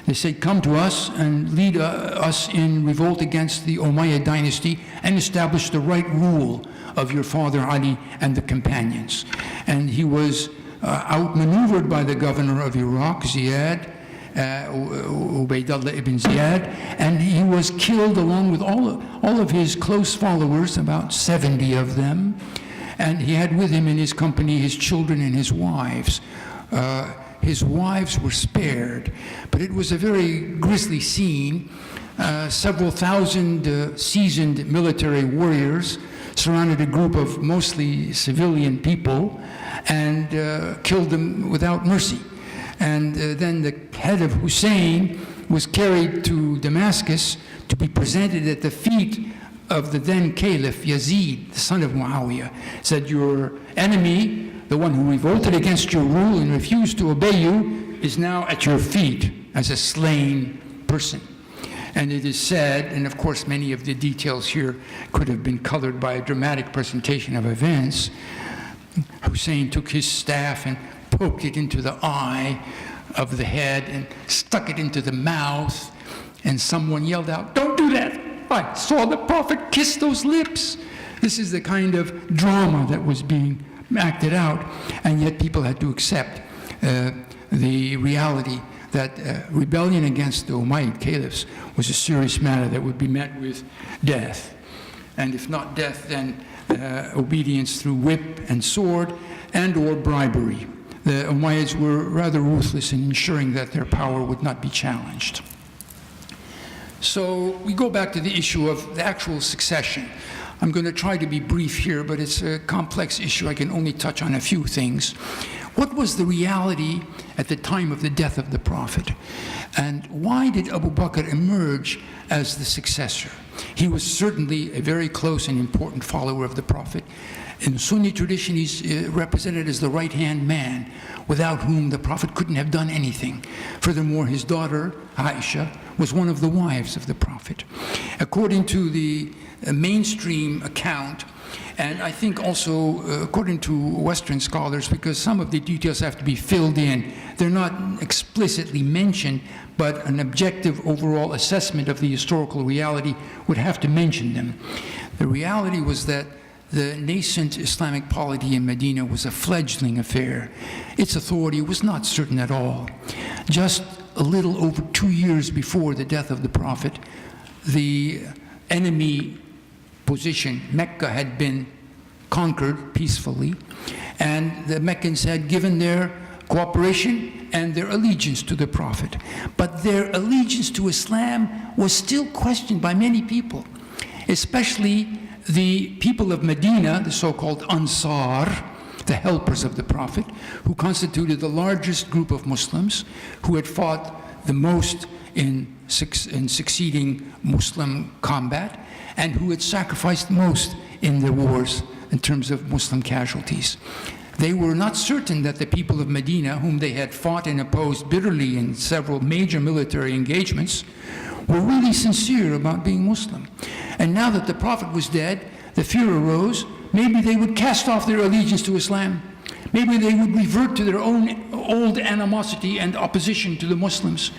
Speaker 2: They said, come to us and lead us in revolt against the Umayyad dynasty and establish the right rule of your father Ali and the companions. And he was outmaneuvered by the governor of Iraq, Ziyad, Ubaydullah ibn Ziyad, and he was killed along with all of his close followers, about 70 of them. And he had with him in his company his children and his wives. His wives were spared, but it was a very grisly scene. Several thousand seasoned military warriors surrounded a group of mostly civilian people and killed them without mercy. And then the head of Hussein was carried to Damascus to be presented at the feet of the then caliph Yazid, the son of Muawiyah. Said, your enemy, the one who revolted against your rule and refused to obey you, is now at your feet as a slain person. And it is said, and of course many of the details here could have been colored by a dramatic presentation of events, Hussein took his staff and poked it into the eye of the head and stuck it into the mouth, and someone yelled out, "Don't do that! I saw the Prophet kiss those lips." This is the kind of drama that was being acted out, and yet people had to accept the reality that rebellion against the Umayyad caliphs was a serious matter that would be met with death. And if not death, then obedience through whip and sword and or bribery. The Umayyads were rather ruthless in ensuring that their power would not be challenged. So we go back to the issue of the actual succession. I'm going to try to be brief here, but it's a complex issue. I can only touch on a few things. What was the reality at the time of the death of the Prophet? And why did Abu Bakr emerge as the successor? He was certainly a very close and important follower of the Prophet. In the Sunni tradition, he's represented as the right-hand man, without whom the Prophet couldn't have done anything. Furthermore, his daughter, Aisha, was one of the wives of the Prophet. According to the mainstream account, and I think also according to Western scholars, because some of the details have to be filled in, they're not explicitly mentioned, but an objective overall assessment of the historical reality would have to mention them. The reality was that the nascent Islamic polity in Medina was a fledgling affair. Its authority was not certain at all. Just a little over 2 years before the death of the Prophet, the enemy position, Mecca, had been conquered peacefully, and the Meccans had given their cooperation and their allegiance to the Prophet. But their allegiance to Islam was still questioned by many people, especially the people of Medina, the so-called Ansar, the helpers of the Prophet, who constituted the largest group of Muslims, who had fought the most in succeeding Muslim combat, and who had sacrificed most in the wars in terms of Muslim casualties. They were not certain that the people of Medina, whom they had fought and opposed bitterly in several major military engagements, were really sincere about being Muslim. And now that the Prophet was dead, the fear arose, maybe they would cast off their allegiance to Islam. Maybe they would revert to their own old animosity and opposition to the Muslims.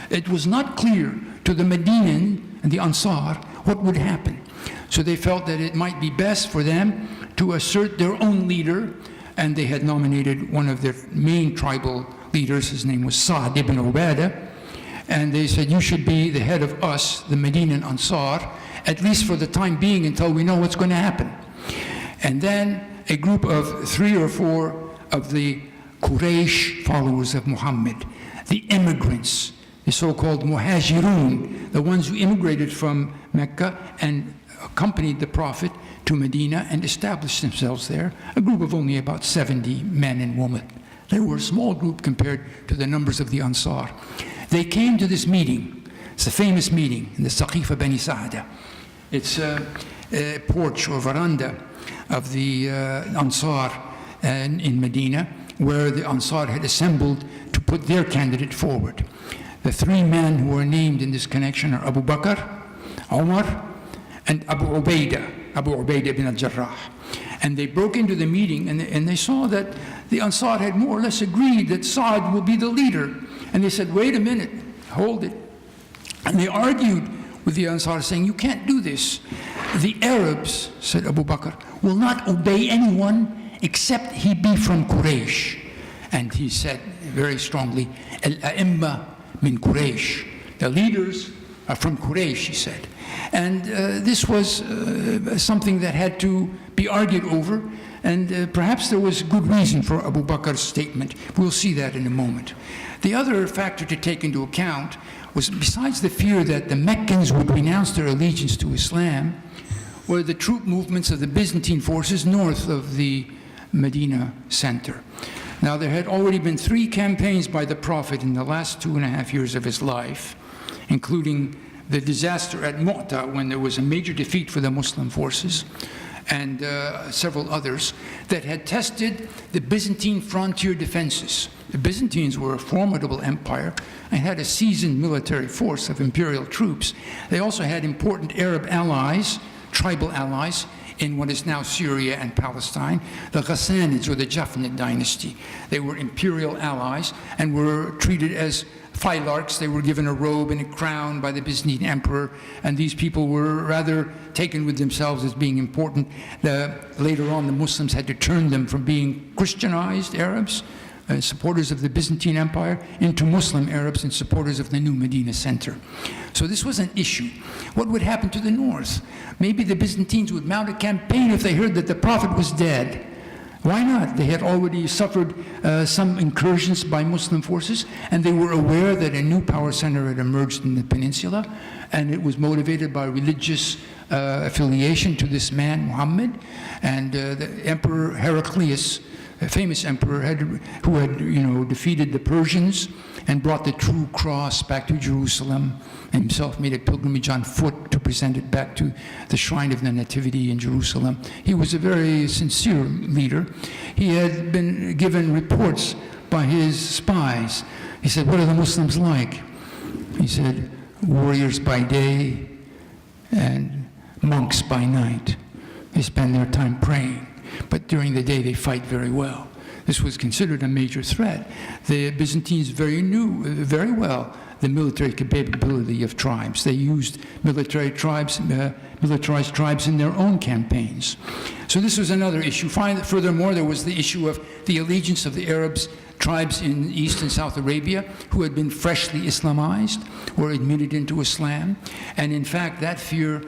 Speaker 2: It was not clear to the Medinan and the Ansar what would happen. So they felt that it might be best for them to assert their own leader, and they had nominated one of their main tribal leaders. His name was Sa'd ibn Ubadah. And they said, you should be the head of us, the Medinan Ansar, at least for the time being until we know what's going to happen. And then a group of 3 or 4 of the Quraysh followers of Muhammad, the immigrants, the so-called Muhajirun, the ones who immigrated from Mecca and accompanied the Prophet to Medina and established themselves there, a group of only about 70 men and women. They were a small group compared to the numbers of the Ansar. They came to this meeting. It's a famous meeting in the Saqifa Bani Sa'da. It's a porch or veranda of the Ansar in Medina, where the Ansar had assembled to put their candidate forward. The 3 men who are named in this connection are Abu Bakr, Umar, and Abu Ubaidah ibn al-Jarrah. And they broke into the meeting, and they saw that the Ansar had more or less agreed that Sa'd will be the leader. And they said, wait a minute, hold it. And they argued with the Ansar, saying, you can't do this. The Arabs, said Abu Bakr, will not obey anyone except he be from Quraysh. And he said very strongly, Al-A'imma min Quraysh. The leaders are from Quraysh, he said. And this was something that had to be argued over, and perhaps there was good reason for Abu Bakr's statement. We'll see that in a moment. The other factor to take into account was, besides the fear that the Meccans would renounce their allegiance to Islam, were the troop movements of the Byzantine forces north of the Medina center. Now, there had already been 3 campaigns by the Prophet in the last 2.5 years of his life, including the disaster at Mu'tah, when there was a major defeat for the Muslim forces, and several others that had tested the Byzantine frontier defenses. The Byzantines were a formidable empire and had a seasoned military force of imperial troops. They also had important Arab allies, tribal allies, in what is now Syria and Palestine, the Ghassanids, or the Jafnid dynasty. They were imperial allies and were treated as phylarchs. They were given a robe and a crown by the Byzantine emperor, and these people were rather taken with themselves as being important. Later on, the Muslims had to turn them from being Christianized Arabs, supporters of the Byzantine Empire, into Muslim Arabs and supporters of the new Medina center. So this was an issue. What would happen to the north? Maybe the Byzantines would mount a campaign if they heard that the Prophet was dead. Why not? They had already suffered some incursions by Muslim forces, and they were aware that a new power center had emerged in the peninsula, and it was motivated by religious affiliation to this man, Muhammad, and the Emperor Heraclius, a famous emperor who had defeated the Persians and brought the true cross back to Jerusalem, and himself made a pilgrimage on foot to present it back to the shrine of the Nativity in Jerusalem. He was a very sincere leader. He had been given reports by his spies. He said, what are the Muslims like? He said, warriors by day and monks by night. They spend their time praying, but during the day they fight very well. This was considered a major threat. The Byzantines knew very well the military capability of tribes. They used militarized tribes in their own campaigns. So this was another issue. Furthermore, there was the issue of the allegiance of the Arabs tribes in East and South Arabia who had been freshly Islamized or admitted into Islam. And in fact, that fear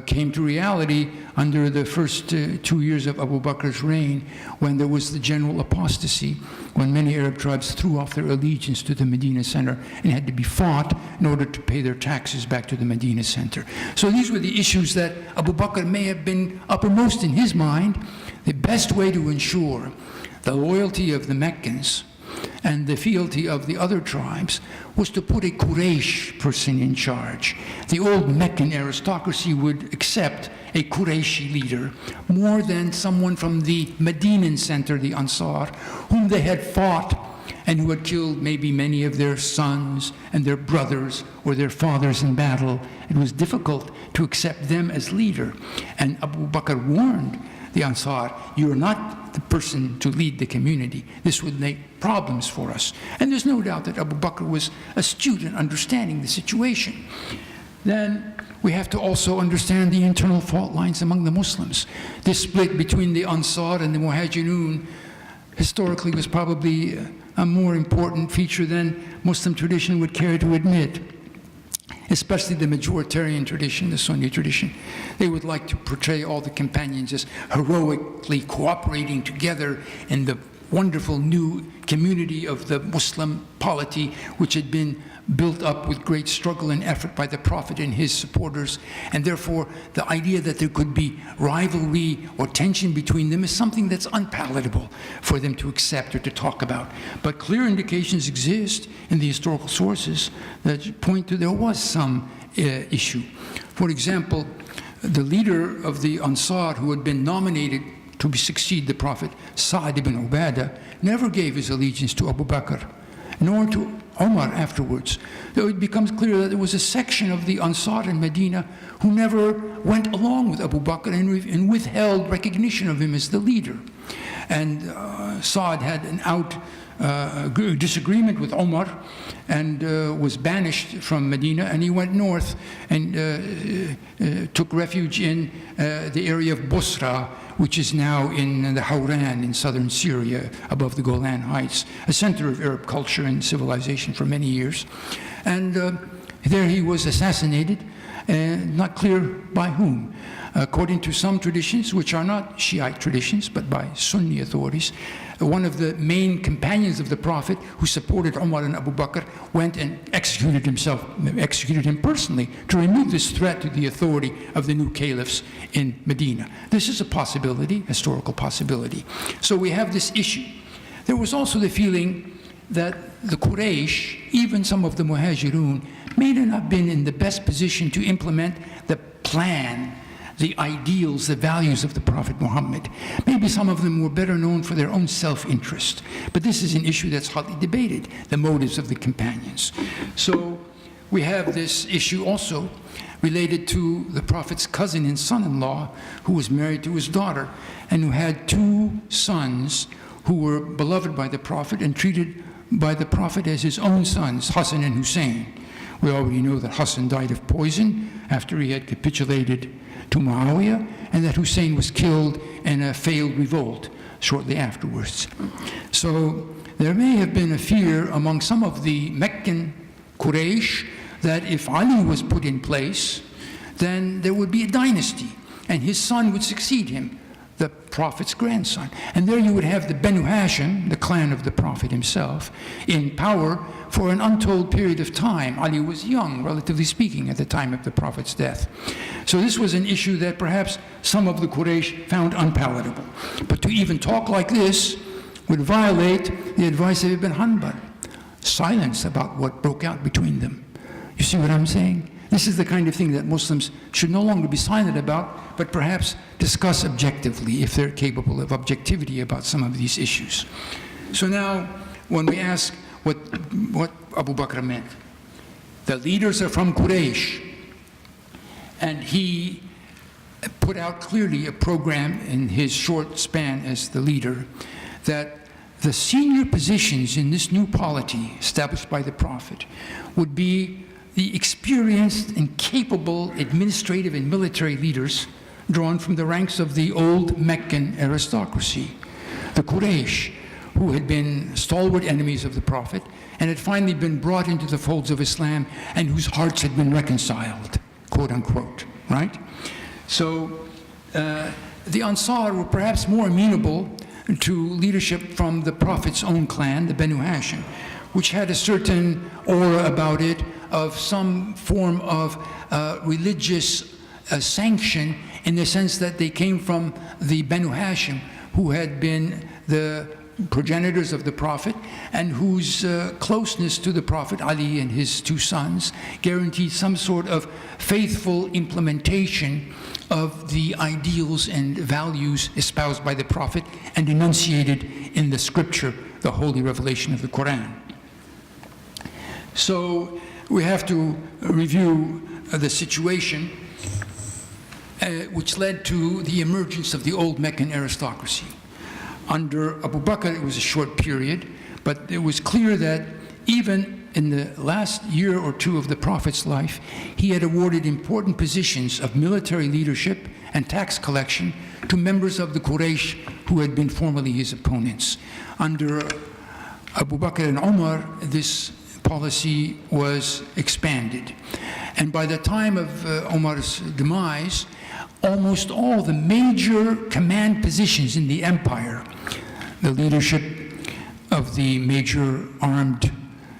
Speaker 2: came to reality under the first 2 years of Abu Bakr's reign, when there was the general apostasy, when many Arab tribes threw off their allegiance to the Medina center and had to be fought in order to pay their taxes back to the Medina center. So these were the issues that Abu Bakr may have been uppermost in his mind. The best way to ensure the loyalty of the Meccans and the fealty of the other tribes was to put a Quraysh person in charge. The old Meccan aristocracy would accept a Qurayshi leader more than someone from the Medinan center, the Ansar, whom they had fought and who had killed maybe many of their sons and their brothers or their fathers in battle. It was difficult to accept them as leader. And Abu Bakr warned the Ansar, you are not the person to lead the community. This would make problems for us. And there's no doubt that Abu Bakr was astute in understanding the situation. Then we have to also understand the internal fault lines among the Muslims. This split between the Ansar and the Muhajirun historically was probably a more important feature than Muslim tradition would care to admit, especially the majoritarian tradition, the Sunni tradition. They would like to portray all the companions as heroically cooperating together in the wonderful new community of the Muslim polity, which had been built up with great struggle and effort by the Prophet and his supporters. And therefore, the idea that there could be rivalry or tension between them is something that's unpalatable for them to accept or to talk about. But clear indications exist in the historical sources that point to there was some issue. For example, the leader of the Ansar who had been nominated to succeed the Prophet, Sa'd ibn Ubadah, never gave his allegiance to Abu Bakr, nor to Umar afterwards. Though it becomes clear that there was a section of the Ansar in Medina who never went along with Abu Bakr and withheld recognition of him as the leader. And Sa'd had an out disagreement with Omar and was banished from Medina, and he went north and took refuge in the area of Bosra, which is now in the Hawran in southern Syria, above the Golan Heights, a center of Arab culture and civilization for many years. And there he was assassinated, not clear by whom. According to some traditions, which are not Shiite traditions, but by Sunni authorities, one of the main companions of the Prophet who supported Umar and Abu Bakr went and executed him personally to remove this threat to the authority of the new caliphs in Medina. This is a possibility, historical possibility. So we have this issue. There was also the feeling that the Quraysh, even some of the Muhajirun, may not have been in the best position to implement the plan, the ideals, the values of the Prophet Muhammad. Maybe some of them were better known for their own self-interest. But this is an issue that's hotly debated, the motives of the companions. So we have this issue also related to the Prophet's cousin and son-in-law, who was married to his daughter and who had two sons who were beloved by the Prophet and treated by the Prophet as his own sons, Hassan and Hussein. We already know that Hassan died of poison after he had capitulated to Muawiyah, and that Hussein was killed in a failed revolt shortly afterwards. So there may have been a fear among some of the Meccan Quraysh that if Ali was put in place, then there would be a dynasty, and his son would succeed him, the Prophet's grandson. And there you would have the Banu Hashim, the clan of the Prophet himself, in power for an untold period of time. Ali was young, relatively speaking, at the time of the Prophet's death. So this was an issue that perhaps some of the Quraysh found unpalatable. But to even talk like this would violate the advice of Ibn Hanbal. Silence about what broke out between them. You see what I'm saying? This is the kind of thing that Muslims should no longer be silent about, but perhaps discuss objectively if they're capable of objectivity about some of these issues. So now, when we ask what Abu Bakr meant, the leaders are from Quraysh, and he put out clearly a program in his short span as the leader that the senior positions in this new polity established by the Prophet would be the experienced and capable administrative and military leaders drawn from the ranks of the old Meccan aristocracy, the Quraysh, who had been stalwart enemies of the Prophet and had finally been brought into the folds of Islam and whose hearts had been reconciled, quote unquote, right? So the Ansar were perhaps more amenable to leadership from the Prophet's own clan, the Banu Hashim, which had a certain aura about it of some form of religious sanction, in the sense that they came from the Banu Hashim, who had been the progenitors of the Prophet and whose closeness to the Prophet, Ali and his two sons, guaranteed some sort of faithful implementation of the ideals and values espoused by the Prophet and enunciated in the scripture, the holy revelation of the Quran. So we have to review the situation which led to the emergence of the old Meccan aristocracy. Under Abu Bakr, it was a short period, but it was clear that even in the last year or two of the Prophet's life, he had awarded important positions of military leadership and tax collection to members of the Quraysh who had been formerly his opponents. Under Abu Bakr and Umar, this policy was expanded. And by the time of Umar's demise, almost all the major command positions in the empire, the leadership of the major armed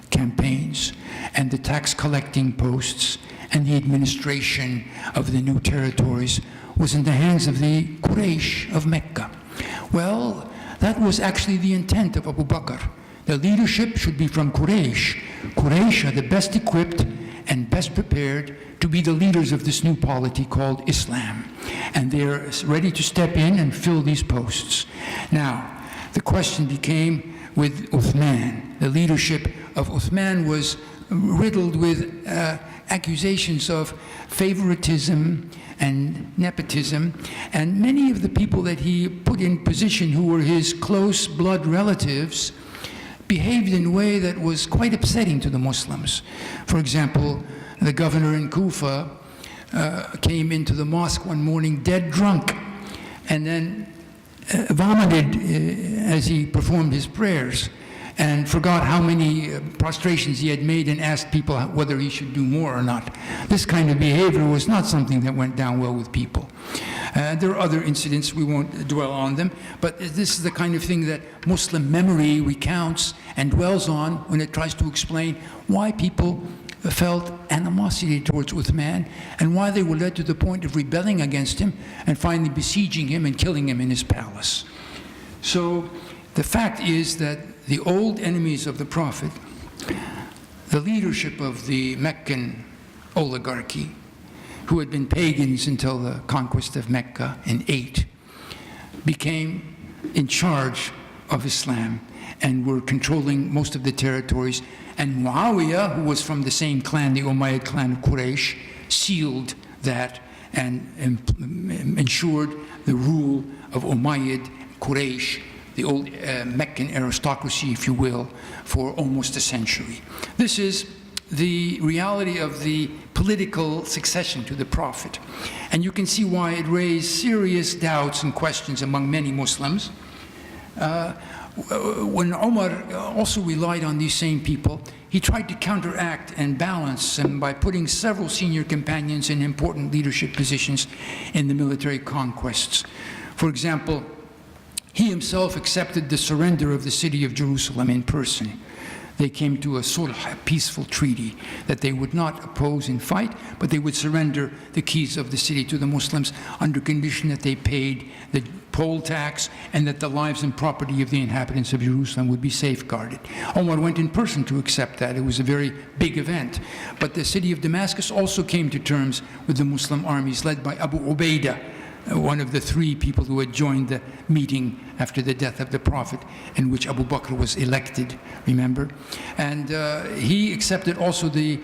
Speaker 2: campaigns and the tax collecting posts and the administration of the new territories, was in the hands of the Quraysh of Mecca. Well, that was actually the intent of Abu Bakr. The leadership should be from Quraysh. Quraysh are the best equipped and best prepared to be the leaders of this new polity called Islam. And they're ready to step in and fill these posts. Now, the question became with Uthman. The leadership of Uthman was riddled with accusations of favoritism and nepotism, and many of the people that he put in position who were his close blood relatives behaved in a way that was quite upsetting to the Muslims. For example, the governor in Kufa came into the mosque one morning dead drunk, and then vomited as he performed his prayers, and forgot how many prostrations he had made and asked people whether he should do more or not. This kind of behavior was not something that went down well with people. There are other incidents, we won't dwell on them, but this is the kind of thing that Muslim memory recounts and dwells on when it tries to explain why people felt animosity towards Uthman and why they were led to the point of rebelling against him and finally besieging him and killing him in his palace. So the fact is that the old enemies of the Prophet, the leadership of the Meccan oligarchy, who had been pagans until the conquest of Mecca in 8, became in charge of Islam and were controlling most of the territories. And Muawiyah, who was from the same clan, the Umayyad clan of Quraysh, sealed that and ensured the rule of Umayyad Quraysh, the old Meccan aristocracy, if you will, for almost a century. This is the reality of the political succession to the Prophet. And you can see why it raised serious doubts and questions among many Muslims. When Umar also relied on these same people, he tried to counteract and balance them by putting several senior companions in important leadership positions in the military conquests. For example, he himself accepted the surrender of the city of Jerusalem in person. They came to a sulh, a peaceful treaty, that they would not oppose and fight, but they would surrender the keys of the city to the Muslims under condition that they paid the poll tax and that the lives and property of the inhabitants of Jerusalem would be safeguarded. Omar went in person to accept that. It was a very big event. But the city of Damascus also came to terms with the Muslim armies led by Abu Ubaidah, one of the 3 people who had joined the meeting after the death of the Prophet, in which Abu Bakr was elected, remember? And he accepted also the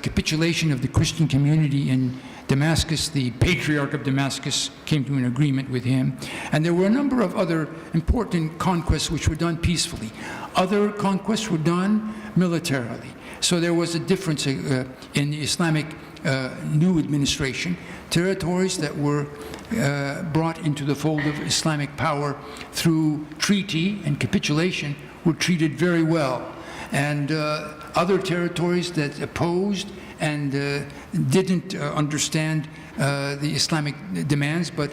Speaker 2: capitulation of the Christian community in Damascus. The Patriarch of Damascus came to an agreement with him. And there were a number of other important conquests which were done peacefully. Other conquests were done militarily. So there was a difference in the Islamic new administration. Territories that were brought into the fold of Islamic power through treaty and capitulation were treated very well. And other territories that opposed and didn't understand the Islamic demands but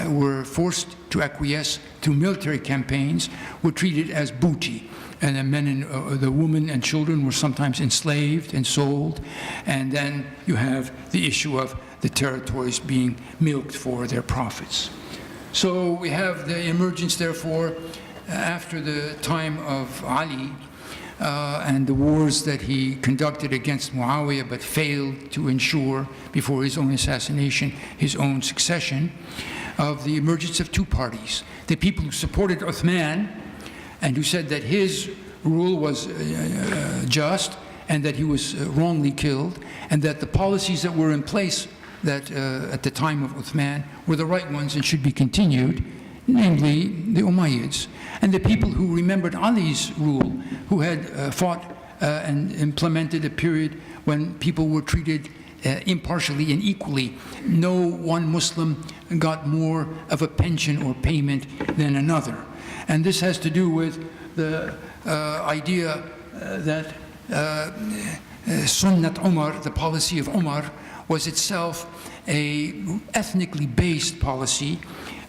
Speaker 2: were forced to acquiesce through military campaigns were treated as booty. And the men and the women and children were sometimes enslaved and sold. And then you have the issue of the territories being milked for their profits. So we have the emergence, therefore, after the time of Ali and the wars that he conducted against Muawiyah but failed to ensure, before his own assassination, his own succession, of the emergence of 2 parties. The people who supported Uthman and who said that his rule was just and that he was wrongly killed, and that the policies that were in place that at the time of Uthman were the right ones and should be continued, namely the Umayyads. And the people who remembered Ali's rule, who had fought and implemented a period when people were treated impartially and equally. No one Muslim got more of a pension or payment than another. And this has to do with the idea that Sunnat Umar, the policy of Umar, was itself a ethnically based policy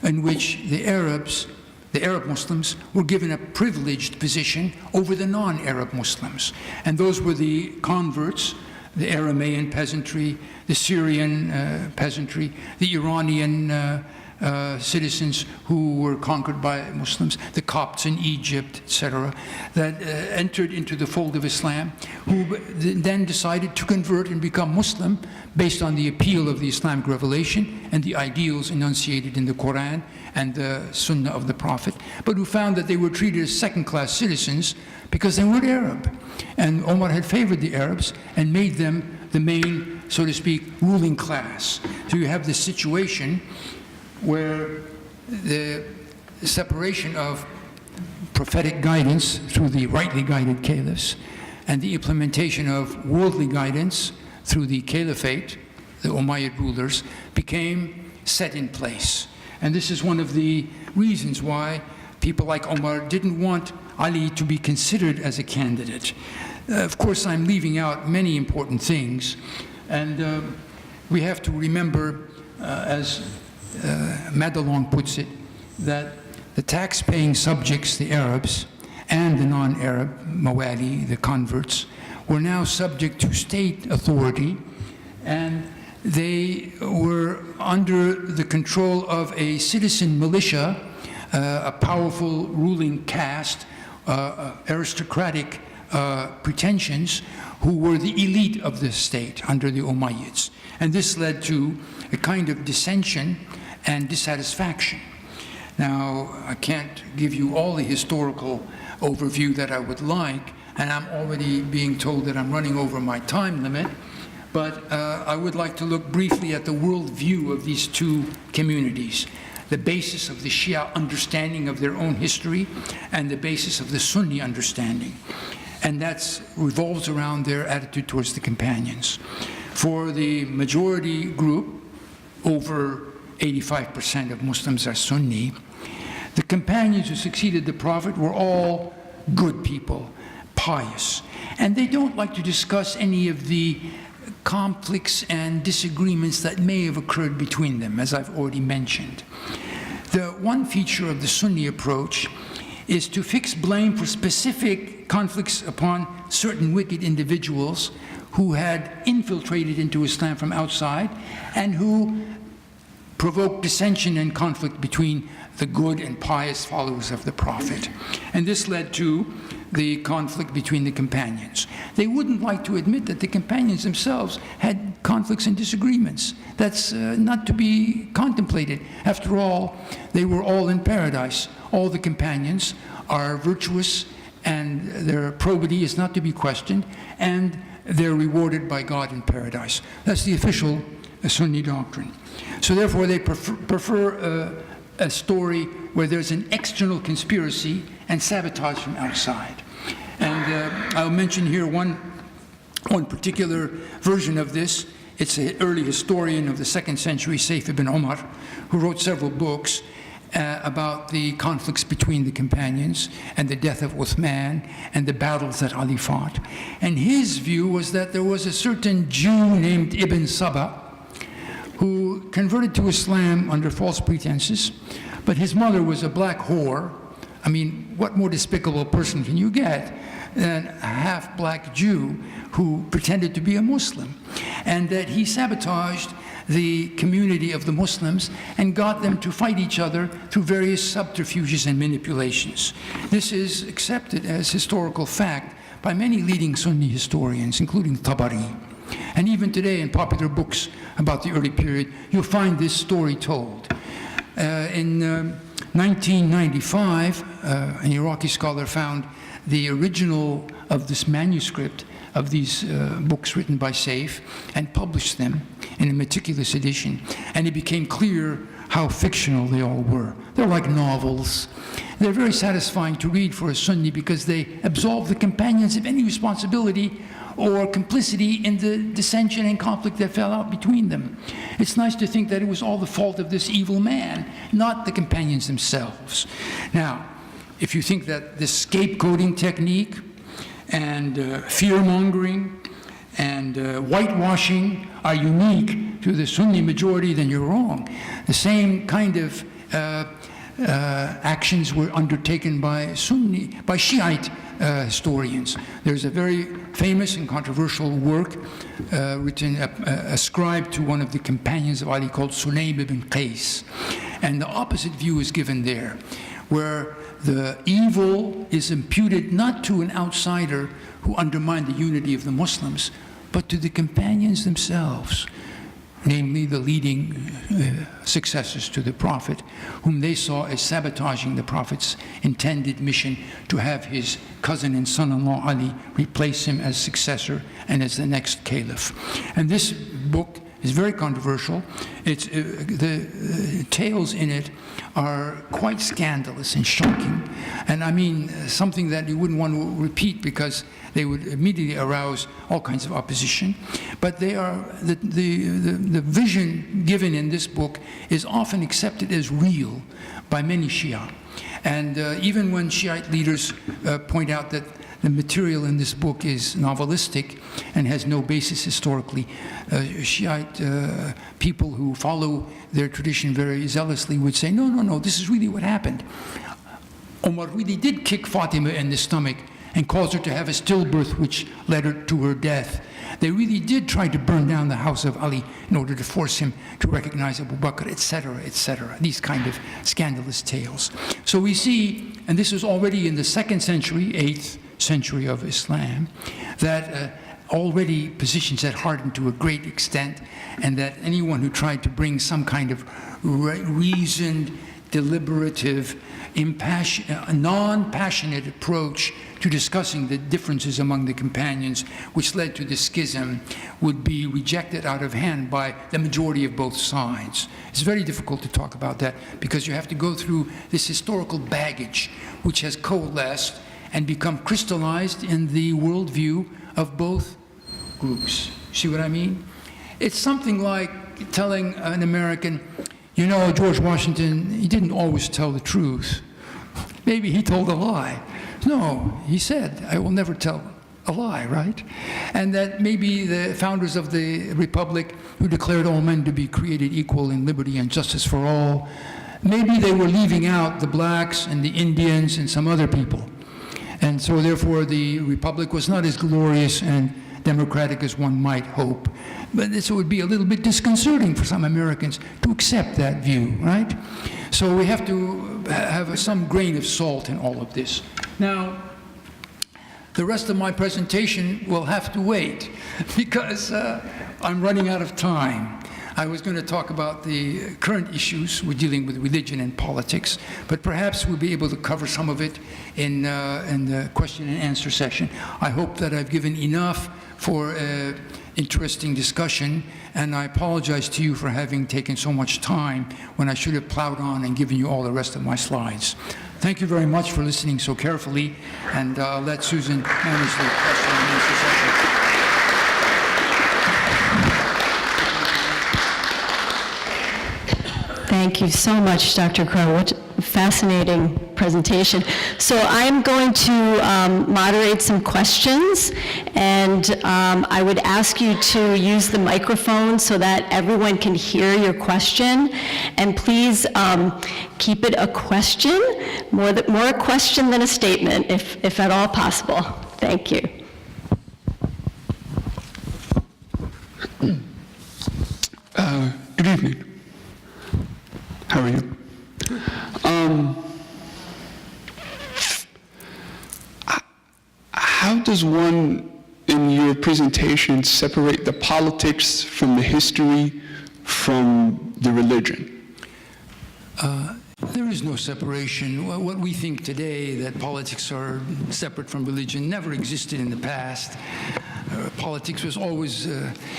Speaker 2: in which the Arab Muslims were given a privileged position over the non-Arab Muslims. And those were the converts, the Aramean peasantry, the Syrian peasantry, the Iranian citizens who were conquered by Muslims, the Copts in Egypt, etc., that entered into the fold of Islam, who then decided to convert and become Muslim based on the appeal of the Islamic revelation and the ideals enunciated in the Quran and the Sunnah of the Prophet, but who found that they were treated as second-class citizens because they weren't Arab. And Omar had favored the Arabs and made them the main, so to speak, ruling class. So you have this situation where the separation of prophetic guidance through the rightly guided caliphs, and the implementation of worldly guidance through the caliphate, the Umayyad rulers, became set in place. And this is one of the reasons why people like Omar didn't want Ali to be considered as a candidate. Of course, I'm leaving out many important things, and we have to remember, as Madelon puts it, that the tax-paying subjects, the Arabs, and the non-Arab Mawali, the converts, were now subject to state authority, and they were under the control of a citizen militia, a powerful ruling caste, aristocratic pretensions, who were the elite of the state under the Umayyads. And this led to a kind of dissension and dissatisfaction. Now, I can't give you all the historical overview that I would like, and I'm already being told that I'm running over my time limit, but I would like to look briefly at the worldview of these two communities, the basis of the Shia understanding of their own history and the basis of the Sunni understanding. And that revolves around their attitude towards the companions. For the majority group, over 85% of Muslims are Sunni, the companions who succeeded the Prophet were all good people, pious. And they don't like to discuss any of the conflicts and disagreements that may have occurred between them, as I've already mentioned. The one feature of the Sunni approach is to fix blame for specific conflicts upon certain wicked individuals who had infiltrated into Islam from outside and who provoked dissension and conflict between the good and pious followers of the Prophet. And this led to the conflict between the companions. They wouldn't like to admit that the companions themselves had conflicts and disagreements. That's not to be contemplated. After all, they were all in paradise. All the companions are virtuous, and their probity is not to be questioned, and they're rewarded by God in paradise. That's the official Sunni doctrine. So therefore, they prefer a story where there's an external conspiracy and sabotage from outside. And I'll mention here one particular version of this. It's an early historian of the 2nd century, Saif ibn Umar, who wrote several books about the conflicts between the companions and the death of Uthman and the battles that Ali fought. And his view was that there was a certain Jew named Ibn Saba who converted to Islam under false pretenses, but his mother was a black whore. I mean, what more despicable person can you get than a half-black Jew who pretended to be a Muslim? And that he sabotaged the community of the Muslims and got them to fight each other through various subterfuges and manipulations. This is accepted as historical fact by many leading Sunni historians, including Tabari. And even today, in popular books about the early period, you'll find this story told. In 1995, an Iraqi scholar found the original of this manuscript of these books written by Saif and published them in a meticulous edition. And it became clear how fictional they all were. They're like novels. They're very satisfying to read for a Sunni because they absolve the companions of any responsibility or complicity in the dissension and conflict that fell out between them. It's nice to think that it was all the fault of this evil man, not the companions themselves. Now, if you think that this scapegoating technique and fear-mongering and whitewashing are unique to the Sunni majority, then you're wrong. The same kind of actions were undertaken by Shiite historians. There's a very famous and controversial work written, ascribed to one of the companions of Ali called Sulaym ibn Qais. And the opposite view is given there, where the evil is imputed not to an outsider who undermined the unity of the Muslims, but to the companions themselves, namely the leading successors to the Prophet, whom they saw as sabotaging the Prophet's intended mission to have his cousin and son-in-law Ali replace him as successor and as the next caliph. And this book It's very controversial. The tales in it are quite scandalous and shocking, and I mean something that you wouldn't want to repeat because they would immediately arouse all kinds of opposition. But they are the vision given in this book is often accepted as real by many Shia, and even when Shiite leaders point out that the material in this book is novelistic and has no basis historically, Shiite people who follow their tradition very zealously would say, no, this is really what happened. Omar really did kick Fatima in the stomach and cause her to have a stillbirth, which led her to her death. They really did try to burn down the house of Ali in order to force him to recognize Abu Bakr, etc., etc. These kind of scandalous tales. So we see, and this was already in the 2nd century, 8th century of Islam, that already positions had hardened to a great extent, and that anyone who tried to bring some kind of reasoned, deliberative, non-passionate approach to discussing the differences among the companions, which led to the schism, would be rejected out of hand by the majority of both sides. It's very difficult to talk about that because you have to go through this historical baggage which has coalesced and become crystallized in the worldview of both groups. See what I mean? It's something like telling an American, you know, George Washington, he didn't always tell the truth. Maybe he told a lie. No, he said, I will never tell a lie, right? And that maybe the founders of the Republic, who declared all men to be created equal in liberty and justice for all, maybe they were leaving out the blacks and the Indians and some other people. And so therefore the Republic was not as glorious and democratic as one might hope. But this would be a little bit disconcerting for some Americans to accept that view, right? So we have to have some grain of salt in all of this. Now, the rest of my presentation will have to wait because I'm running out of time. I was going to talk about the current issues we're dealing with, religion and politics, but perhaps we'll be able to cover some of it in the question and answer session. I hope that I've given enough for interesting discussion, and I apologize to you for having taken so much time when I should have plowed on and given you all the rest of my slides. Thank you very much for listening so carefully, and I'll let Susan manage the question and answer session.
Speaker 3: Thank you so much, Dr. Crow. What a fascinating presentation. So I'm going to moderate some questions, and I would ask you to use the microphone so that everyone can hear your question. And please keep it a question, more a question than a statement, if at all possible. Thank you.
Speaker 4: Good evening. How are you? How does one, in your presentation, separate the politics from the history from the religion?
Speaker 2: There is no separation. What we think today, that politics are separate from religion, never existed in the past. Politics was always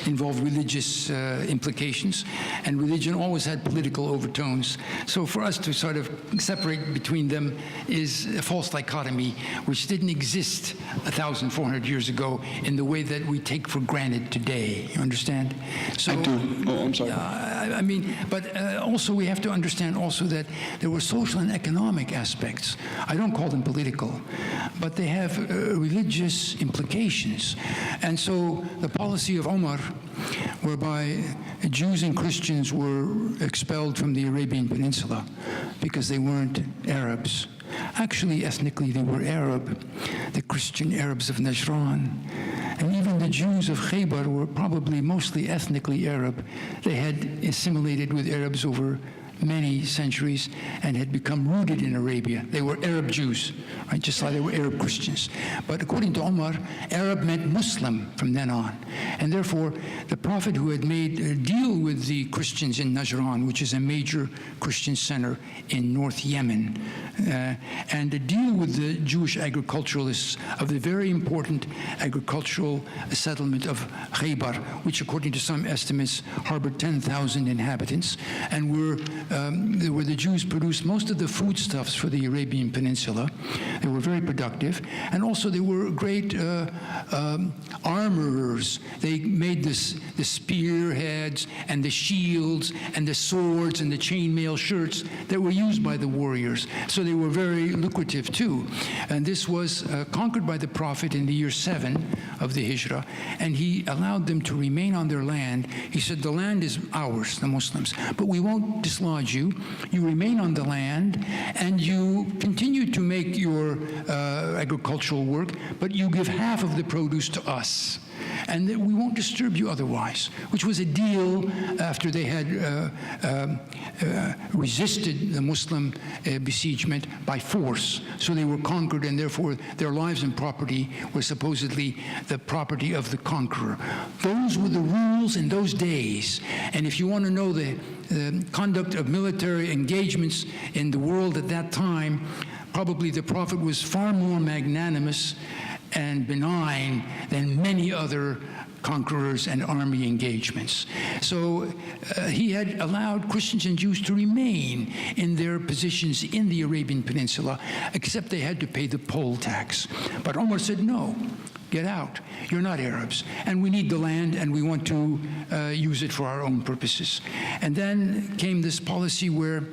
Speaker 2: involved religious implications, and religion always had political overtones. So for us to sort of separate between them is a false dichotomy, which didn't exist 1,400 years ago in the way that we take for granted today. You understand? So,
Speaker 4: I do. Oh, I'm sorry.
Speaker 2: I mean, but also we have to understand also that there were social and economic aspects. I don't call them political, but they have religious implications. And so the policy of Omar, whereby Jews and Christians were expelled from the Arabian Peninsula because they weren't Arabs. Actually, ethnically, they were Arab, the Christian Arabs of Najran. And even the Jews of Khaybar were probably mostly ethnically Arab. They had assimilated with Arabs over many centuries and had become rooted in Arabia. They were Arab Jews, right? Just like they were Arab Christians. But according to Umar, Arab meant Muslim from then on. And therefore, the Prophet, who had made a deal with the Christians in Najran, which is a major Christian center in North Yemen, and a deal with the Jewish agriculturalists of the very important agricultural settlement of Khaybar, which according to some estimates harbored 10,000 inhabitants, and where the Jews produced most of the foodstuffs for the Arabian Peninsula. They were very productive, and also they were great armorers. They made the spearheads and the shields and the swords and the chainmail shirts that were used by the warriors. So they were very lucrative too. And this was conquered by the Prophet in the year 7 of the Hijrah, and he allowed them to remain on their land. He said, the land is ours, the Muslims, but we won't dislodge you. You remain on the land, and you continue to make your agricultural work, but you give half of the produce to us, and that we won't disturb you otherwise, which was a deal after they had resisted the Muslim besiegement by force. So they were conquered, and therefore their lives and property were supposedly the property of the conqueror. Those were the rules in those days. And if you want to know the conduct of military engagements in the world at that time, probably the Prophet was far more magnanimous and benign than many other conquerors and army engagements. So he had allowed Christians and Jews to remain in their positions in the Arabian Peninsula, except they had to pay the poll tax. But Umar said, no, get out. You're not Arabs, and we need the land, and we want to use it for our own purposes. And then came this policy where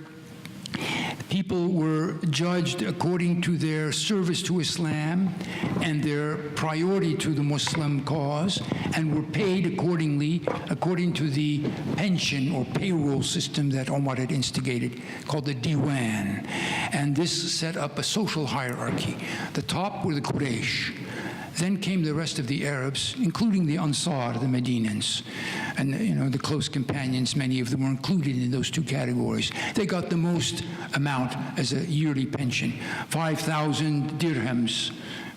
Speaker 2: people were judged according to their service to Islam and their priority to the Muslim cause, and were paid accordingly, according to the pension or payroll system that Umar had instigated, called the Diwan. And this set up a social hierarchy. The top were the Quraysh. Then came the rest of the Arabs, including the Ansar, the Medinans, and the close companions. Many of them were included in those two categories. They got the most amount as a yearly pension, 5,000 dirhams,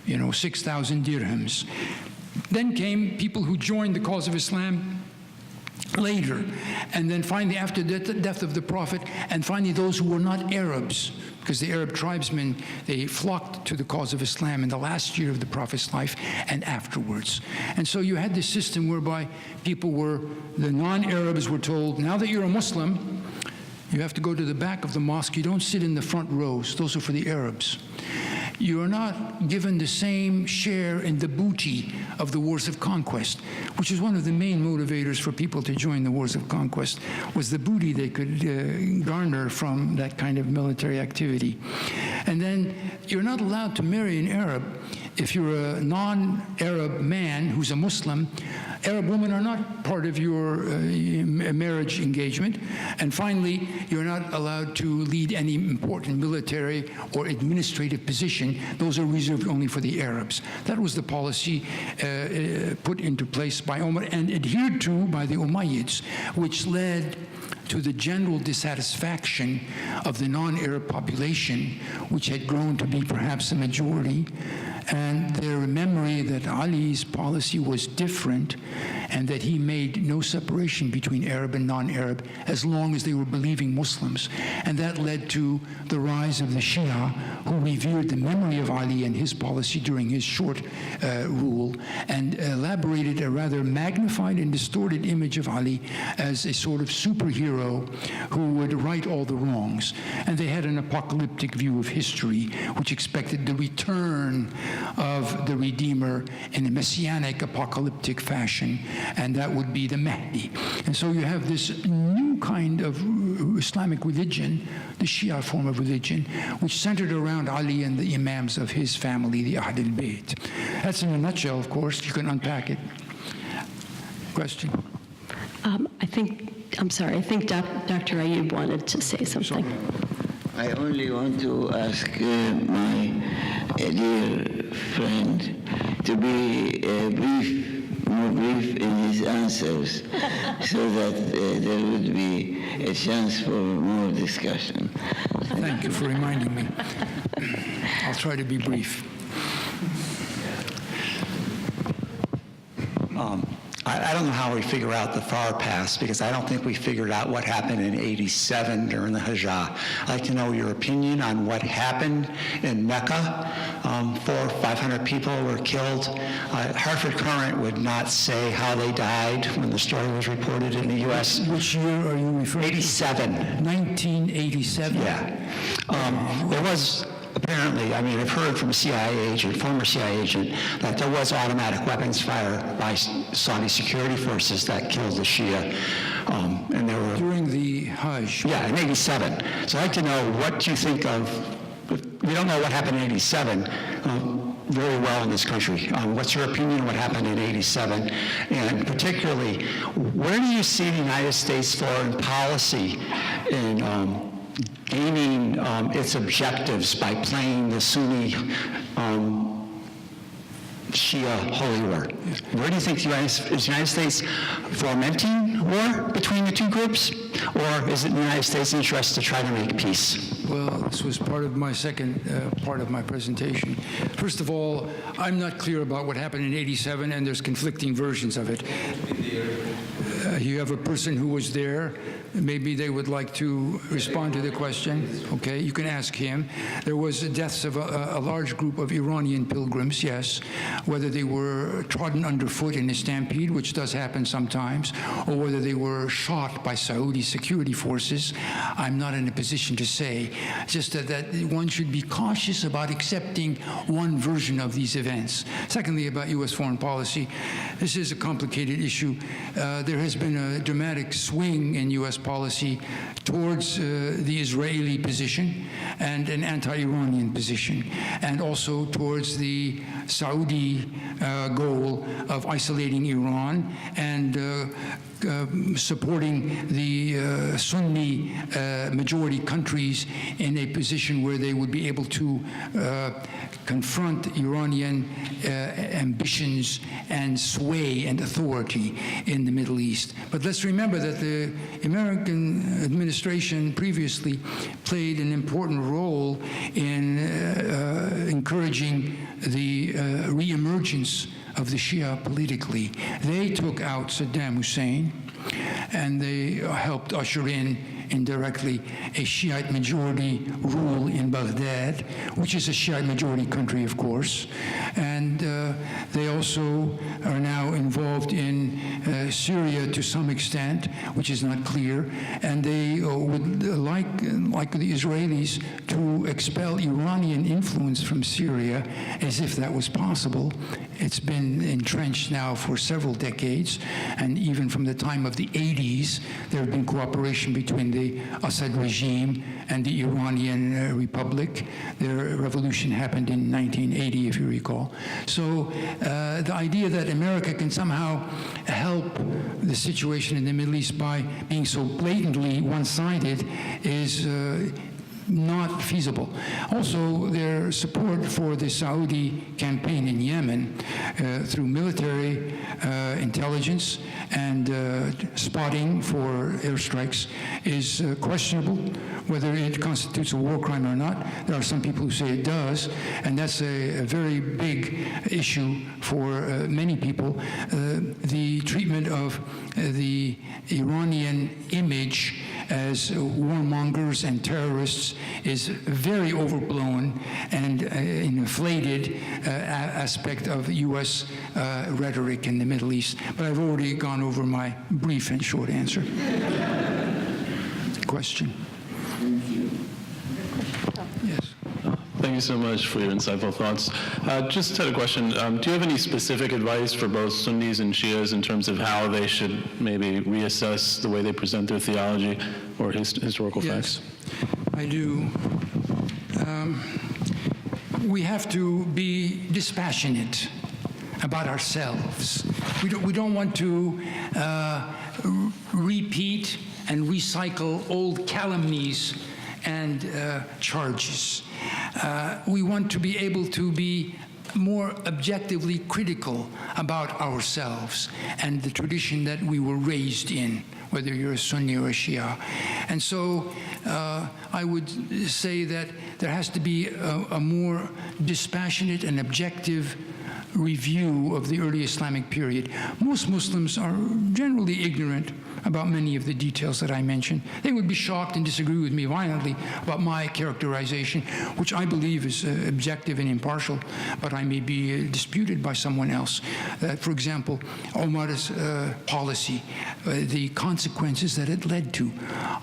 Speaker 2: 6,000 dirhams. Then came people who joined the cause of Islam later, and then finally after the death of the Prophet, and finally those who were not Arabs, because the Arab tribesmen, they flocked to the cause of Islam in the last year of the Prophet's life and afterwards. And so you had this system whereby the non-Arabs were told, now that you're a Muslim, you have to go to the back of the mosque. You don't sit in the front rows. Those are for the Arabs. You are not given the same share in the booty of the wars of conquest, which is one of the main motivators for people to join the wars of conquest, was the booty they could garner from that kind of military activity. And then you're not allowed to marry an Arab. If you're a non-Arab man who's a Muslim, Arab women are not part of your marriage engagement. And finally, you're not allowed to lead any important military or administrative position. Those are reserved only for the Arabs. That was the policy put into place by Umar and adhered to by the Umayyads, which led to the general dissatisfaction of the non-Arab population, which had grown to be perhaps a majority, and their memory that Ali's policy was different and that he made no separation between Arab and non-Arab as long as they were believing Muslims. And that led to the rise of the Shia, who revered the memory of Ali and his policy during his short rule, and elaborated a rather magnified and distorted image of Ali as a sort of superhero who would right all the wrongs. And they had an apocalyptic view of history, which expected the return of the Redeemer in a messianic apocalyptic fashion, and that would be the Mahdi. And so you have this new kind of Islamic religion, the Shia form of religion, which centered around Ali and the Imams of his family, the Ahl al-Bayt. That's in a nutshell, of course. You can unpack it. Question?
Speaker 3: I think Dr. Ayub wanted to say something.
Speaker 5: I only want to ask my dear friend to be brief, more more brief in his answers so that there would be a chance for more discussion.
Speaker 2: Thank you for reminding me. I'll try to be brief.
Speaker 6: I don't know how we figure out the far past, because I don't think we figured out what happened in '87 during the Hajj. I'd like to know your opinion on what happened in Mecca. 400 or 500 people were killed. Hartford Courant would not say how they died when the story was reported in the U.S.
Speaker 2: Which year are you referring to?
Speaker 6: 87.
Speaker 2: 1987?
Speaker 6: Yeah. There was apparently, I mean, I've heard from a CIA agent, former CIA agent, that there was automatic weapons fire by Saudi security forces that killed the Shia. And there were...
Speaker 2: During the Hajj?
Speaker 6: Yeah, in '87. So I'd like to know, what do you think of... We don't know what happened in '87 very well in this country. What's your opinion on what happened in '87? And particularly, where do you see the United States foreign policy in gaining its objectives by playing the Sunni Shia holy war? Where do you think is the United States fomenting war between the two groups, or is it in the United States' interest to try to make peace?
Speaker 2: Well, this was part of my second part of my presentation. First of all, I'm not clear about what happened in '87, and there's conflicting versions of it. You have a person who was there. Maybe they would like to respond to the question. Okay, you can ask him. There was deaths of a large group of Iranian pilgrims, yes. Whether they were trodden underfoot in a stampede, which does happen sometimes, or whether they were shot by Saudi security forces, I'm not in a position to say. Just that one should be cautious about accepting one version of these events. Secondly, about U.S. foreign policy, this is a complicated issue. There has been a dramatic swing in U.S. policy towards the Israeli position and an anti-Iranian position, and also towards the Saudi goal of isolating Iran and supporting the Sunni majority countries in a position where they would be able to confront Iranian ambitions and sway and authority in the Middle East. But let's remember that the American administration previously played an important role in encouraging the re-emergence of the Shia politically. They took out Saddam Hussein, and they helped usher in indirectly a Shiite majority rule in Baghdad, which is a Shiite majority country, of course. And they also are now involved in Syria to some extent, which is not clear. And they would like the Israelis to expel Iranian influence from Syria as if that was possible. It's been entrenched now for several decades, and even from the time of the 80s, there have been cooperation between the Assad regime and the Iranian Republic. Their revolution happened in 1980, if you recall. So the idea that America can somehow help the situation in the Middle East by being so blatantly one-sided is not feasible. Also, their support for the Saudi campaign in Yemen through military intelligence and spotting for airstrikes is questionable. Whether it constitutes a war crime or not, there are some people who say it does, and that's a very big issue for many people. The treatment of the Iranian image as warmongers and terrorists is very overblown and an inflated aspect of U.S. rhetoric in the Middle East. But I've already gone over my brief and short answer. Question? Yes.
Speaker 7: Thank you so much for your insightful thoughts. Just had a question. Do you have any specific advice for both Sunnis and Shias in terms of how they should maybe reassess the way they present their theology or historical facts?
Speaker 2: I do. We have to be dispassionate about ourselves. We don't want to repeat and recycle old calumnies and charges. We want to be able to be more objectively critical about ourselves and the tradition that we were raised in, whether you're a Sunni or a Shia. And so I would say that there has to be a more dispassionate and objective review of the early Islamic period. Most Muslims are generally ignorant about many of the details that I mentioned. They would be shocked and disagree with me violently about my characterization, which I believe is objective and impartial, but I may be disputed by someone else. For example, Omar's policy, the consequences that it led to.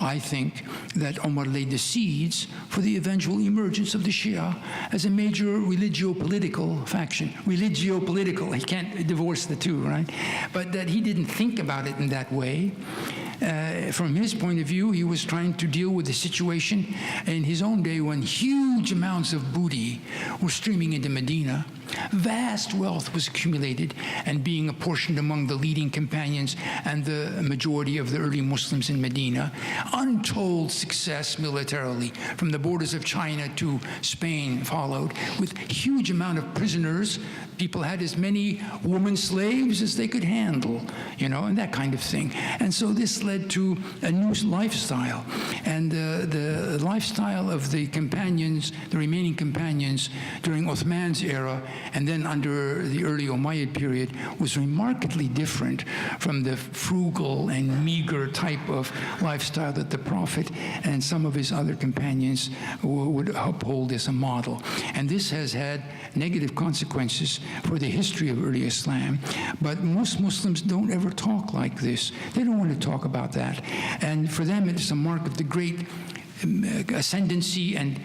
Speaker 2: I think that Omar laid the seeds for the eventual emergence of the Shia as a major religio-political faction. Religio-political, he can't divorce the two, right? But that he didn't think about it in that way. From his point of view, he was trying to deal with the situation in his own day when huge amounts of booty were streaming into Medina. Vast wealth was accumulated and being apportioned among the leading companions and the majority of the early Muslims in Medina. Untold success militarily, from the borders of China to Spain followed, with huge amount of prisoners. People had as many woman slaves as they could handle, and that kind of thing. And so this led to a new lifestyle. And the lifestyle of the companions, the remaining companions during Uthman's era, and then under the early Umayyad period, was remarkably different from the frugal and meager type of lifestyle that the Prophet and some of his other companions would uphold as a model. And this has had negative consequences for the history of early Islam. But most Muslims don't ever talk like this. They don't want to talk about that. And for them, it is a mark of the great ascendancy and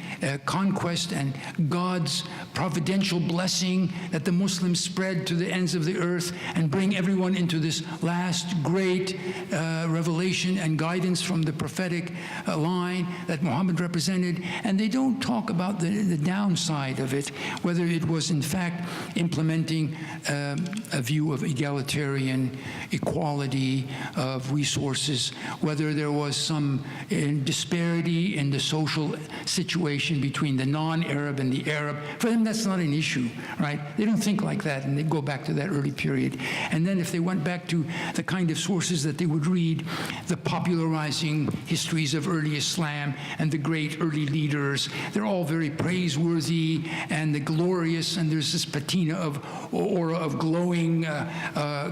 Speaker 2: conquest and God's providential blessing that the Muslims spread to the ends of the earth and bring everyone into this last great revelation and guidance from the prophetic line that Muhammad represented. And they don't talk about the downside of it, whether it was in fact implementing a view of egalitarian equality of resources, whether there was some disparity in the social situation between the non-Arab and the Arab. For them, that's not an issue, right? They don't think like that, and they go back to that early period. And then if they went back to the kind of sources that they would read, the popularizing histories of early Islam and the great early leaders, they're all very praiseworthy and the glorious, and there's this patina of aura of glowing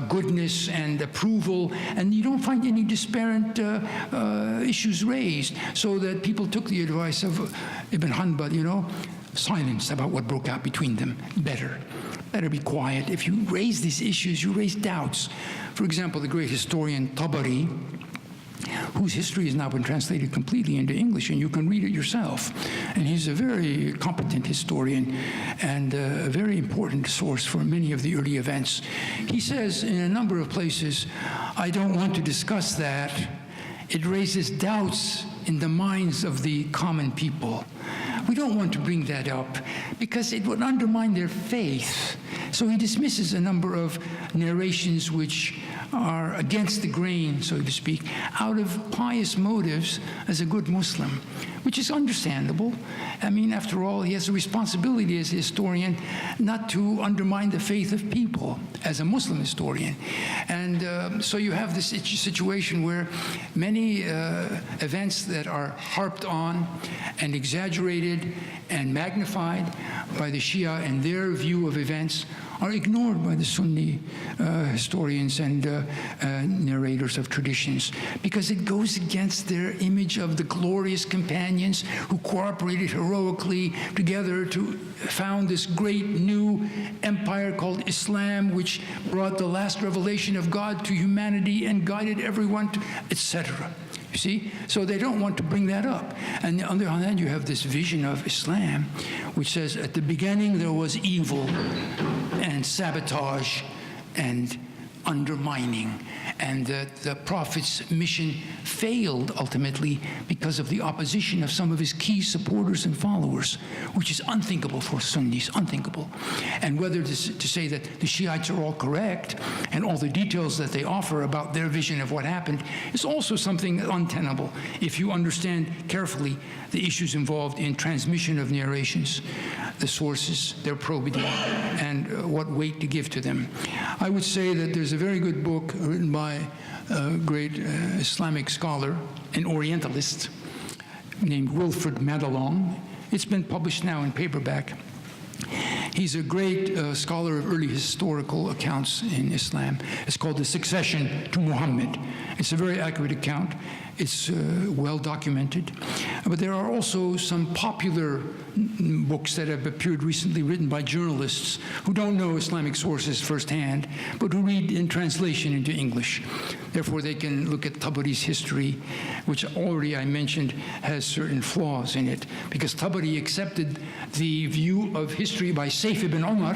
Speaker 2: goodness and approval, and you don't find any disparate issues raised, so that people took the advice of Ibn Hanbal, silence about what broke out between them. Better be quiet. If you raise these issues, you raise doubts. For example, the great historian Tabari, whose history has now been translated completely into English, and you can read it yourself. And he's a very competent historian and a very important source for many of the early events. He says in a number of places, I don't want to discuss that. It raises doubts in the minds of the common people. We don't want to bring that up because it would undermine their faith. So he dismisses a number of narrations which are against the grain, so to speak, out of pious motives as a good Muslim, which is understandable. I mean, after all, he has a responsibility as a historian not to undermine the faith of people as a Muslim historian. And so you have this situation where many events that are harped on and exaggerated and magnified by the Shia and their view of events are ignored by the Sunni historians and narrators of traditions, because it goes against their image of the glorious companions who cooperated heroically together to found this great new empire called Islam, which brought the last revelation of God to humanity and guided everyone to, etc. You see? So they don't want to bring that up. And on the other hand, you have this vision of Islam, which says at the beginning there was evil and sabotage and undermining, and that the Prophet's mission failed ultimately because of the opposition of some of his key supporters and followers, which is unthinkable for Sunnis, unthinkable. And whether to say that the Shiites are all correct and all the details that they offer about their vision of what happened is also something untenable if you understand carefully the issues involved in transmission of narrations, the sources, their probity, and what weight to give to them. I would say that there's a very good book written by a great Islamic scholar, an Orientalist, named Wilfred Madelung. It's been published now in paperback. He's a great scholar of early historical accounts in Islam. It's called The Succession to Muhammad. It's a very accurate account. It's well documented. But there are also some popular books that have appeared recently written by journalists who don't know Islamic sources firsthand, but who read in translation into English. Therefore, they can look at Tabari's history, which already I mentioned has certain flaws in it, because Tabari accepted the view of history by Saif ibn Umar,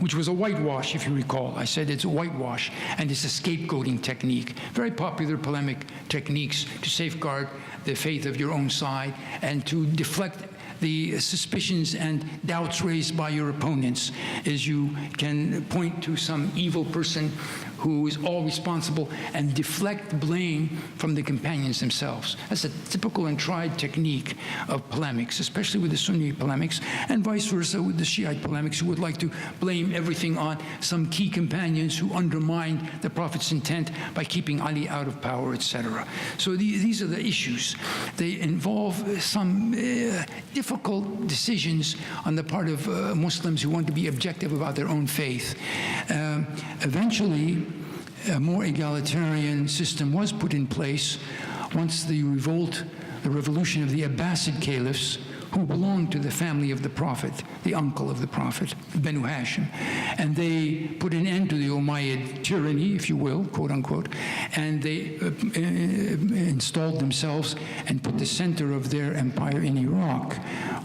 Speaker 2: which was a whitewash, if you recall. I said it's a whitewash, and it's a scapegoating technique. Very popular polemic techniques to safeguard the faith of your own side and to deflect the suspicions and doubts raised by your opponents, as you can point to some evil person who is all responsible and deflect blame from the companions themselves. That's a typical and tried technique of polemics, especially with the Sunni polemics, and vice versa with the Shiite polemics, who would like to blame everything on some key companions who undermined the Prophet's intent by keeping Ali out of power, etc. So these are the issues. They involve some difficult decisions on the part of Muslims who want to be objective about their own faith. Eventually, a more egalitarian system was put in place once the revolution of the Abbasid caliphs, who belonged to the family of the Prophet, the uncle of the Prophet, Banu Hashim. And they put an end to the Umayyad tyranny, if you will, quote unquote, and they installed themselves and put the center of their empire in Iraq,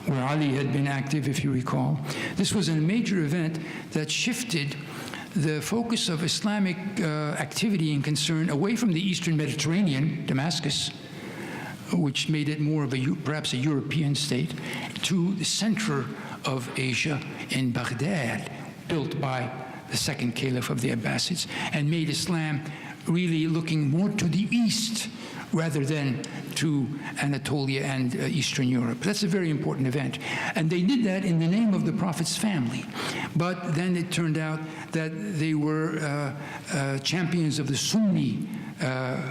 Speaker 2: where Ali had been active, if you recall. This was a major event that shifted the focus of Islamic activity and concern away from the Eastern Mediterranean, Damascus, which made it more of perhaps a European state, to the center of Asia in Baghdad, built by the second caliph of the Abbasids, and made Islam really looking more to the east rather than to Anatolia and Eastern Europe. That's a very important event. And they did that in the name of the Prophet's family. But then it turned out that they were champions of the Sunni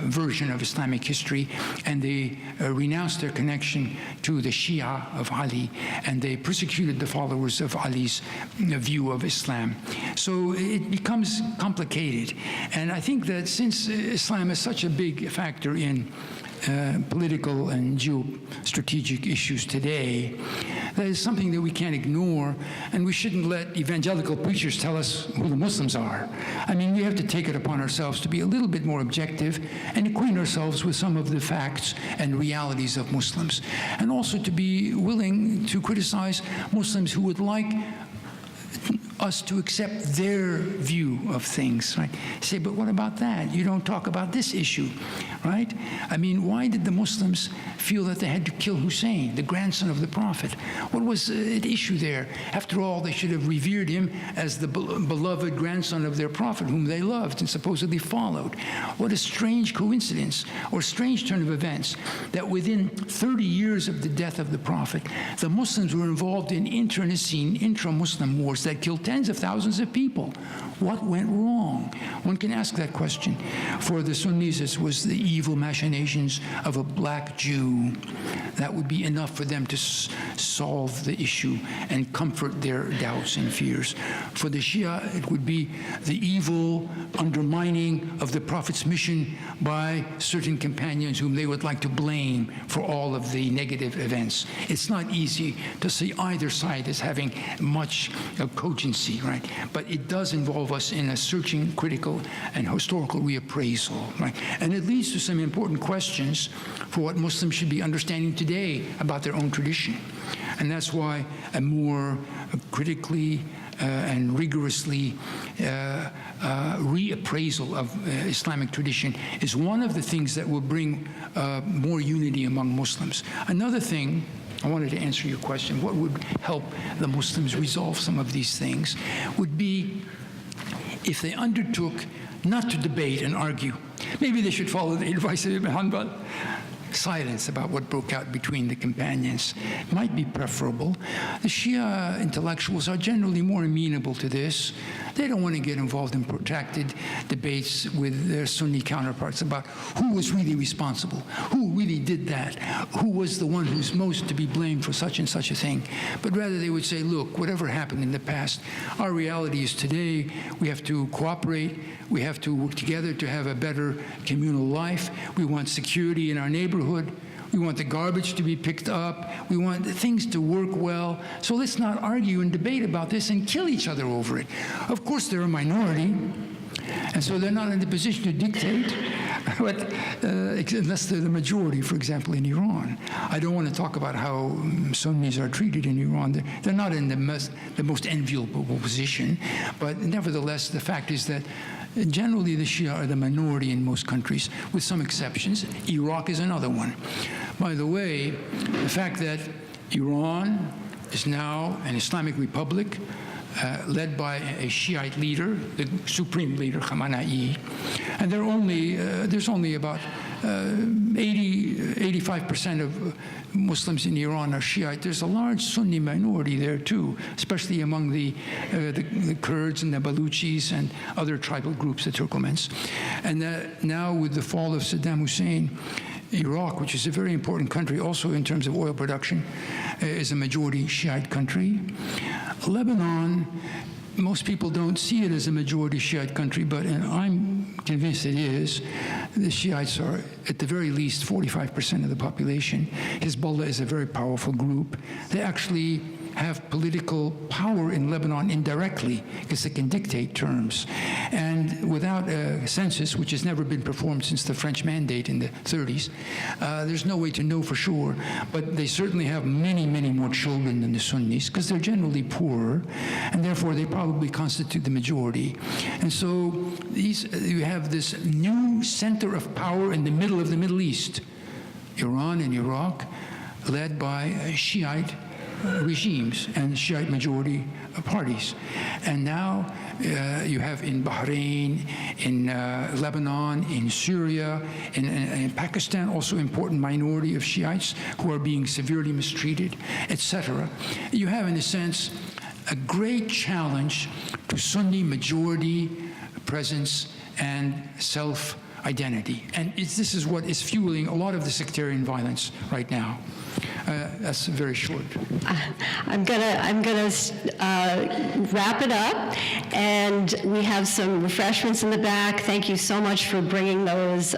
Speaker 2: version of Islamic history, and they renounced their connection to the Shia of Ali, and they persecuted the followers of Ali's view of Islam. So it becomes complicated. And I think that since Islam is such a big factor in political and geostrategic issues today, that is something that we can't ignore, and we shouldn't let evangelical preachers tell us who the Muslims are. I mean, we have to take it upon ourselves to be a little bit more objective and acquaint ourselves with some of the facts and realities of Muslims, and also to be willing to criticize Muslims who would like us to accept their view of things, right? Say, but what about that? You don't talk about this issue, right? I mean, why did the Muslims feel that they had to kill Hussein, the grandson of the Prophet? What was at issue there? After all, they should have revered him as the beloved grandson of their Prophet, whom they loved and supposedly followed. What a strange coincidence, or strange turn of events, that within 30 years of the death of the Prophet, the Muslims were involved in internecine, intra-Muslim wars that killed tens of thousands of people. What went wrong? One can ask that question. For the Sunnis, it was the evil machinations of a black Jew. That would be enough for them to solve the issue and comfort their doubts and fears. For the Shia, it would be the evil undermining of the Prophet's mission by certain companions whom they would like to blame for all of the negative events. It's not easy to see either side as having much cogency, right? But it does involve us in a searching, critical, and historical reappraisal, right? And it leads to some important questions for what Muslims should be understanding today about their own tradition. And that's why a more critically and rigorously reappraisal of Islamic tradition is one of the things that will bring more unity among Muslims. Another thing, I wanted to answer your question, what would help the Muslims resolve some of these things, would be if they undertook not to debate and argue. Maybe they should follow the advice of Ibn Hanbal. Silence about what broke out between the companions might be preferable. The Shia intellectuals are generally more amenable to this. They don't want to get involved in protracted debates with their Sunni counterparts about who was really responsible, who really did that, who was the one who's most to be blamed for such and such a thing. But rather they would say, look, whatever happened in the past, our reality is today. We have to cooperate. We have to work together to have a better communal life. We want security in our neighborhood. We want the garbage to be picked up. We want things to work well. So let's not argue and debate about this and kill each other over it. Of course, they're a minority, and so they're not in the position to dictate, but, unless they're the majority, for example, in Iran. I don't want to talk about how Sunnis are treated in Iran. They're not in the most enviable position, but nevertheless, the fact is that generally, the Shia are the minority in most countries, with some exceptions. Iraq is another one. By the way, the fact that Iran is now an Islamic republic led by a Shiite leader, the supreme leader, Khamenei, and there's only about 85% of Muslims in Iran are Shiite. There's a large Sunni minority there too, especially among the Kurds and the Baluchis and other tribal groups, the Turkomans. And now with the fall of Saddam Hussein, Iraq, which is a very important country also in terms of oil production, is a majority Shiite country. Lebanon, most people don't see it as a majority Shiite country, but I'm convinced it is. The Shiites are, at the very least, 45% of the population. Hezbollah is a very powerful group. They actually have political power in Lebanon indirectly because they can dictate terms. And without a census, which has never been performed since the French Mandate in the 30s, there's no way to know for sure. But they certainly have many, many more children than the Sunnis because they're generally poorer, and therefore they probably constitute the majority. And so you have this new center of power in the middle of the Middle East, Iran and Iraq, led by Shiite regimes and Shiite majority parties. And now you have in Bahrain, in Lebanon, in Syria, in Pakistan, also important minority of Shiites who are being severely mistreated, etc. You have, in a sense, a great challenge to Sunni majority presence and self-identity. And this is what is fueling a lot of the sectarian violence right now. That's very short.
Speaker 3: I'm gonna wrap it up, and we have some refreshments in the back. Thank you so much for bringing those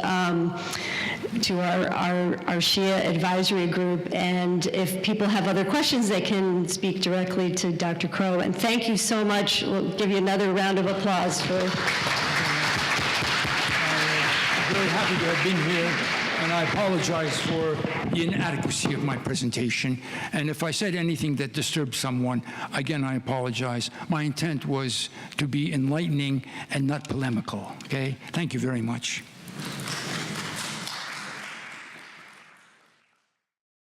Speaker 3: to our Shia advisory group. And if people have other questions, they can speak directly to Dr. Crow. And thank you so much. We'll give you another round of applause for.
Speaker 2: I'm very happy to have been here. And I apologize for the inadequacy of my presentation. And if I said anything that disturbed someone, again, I apologize. My intent was to be enlightening and not polemical, okay? Thank you very much.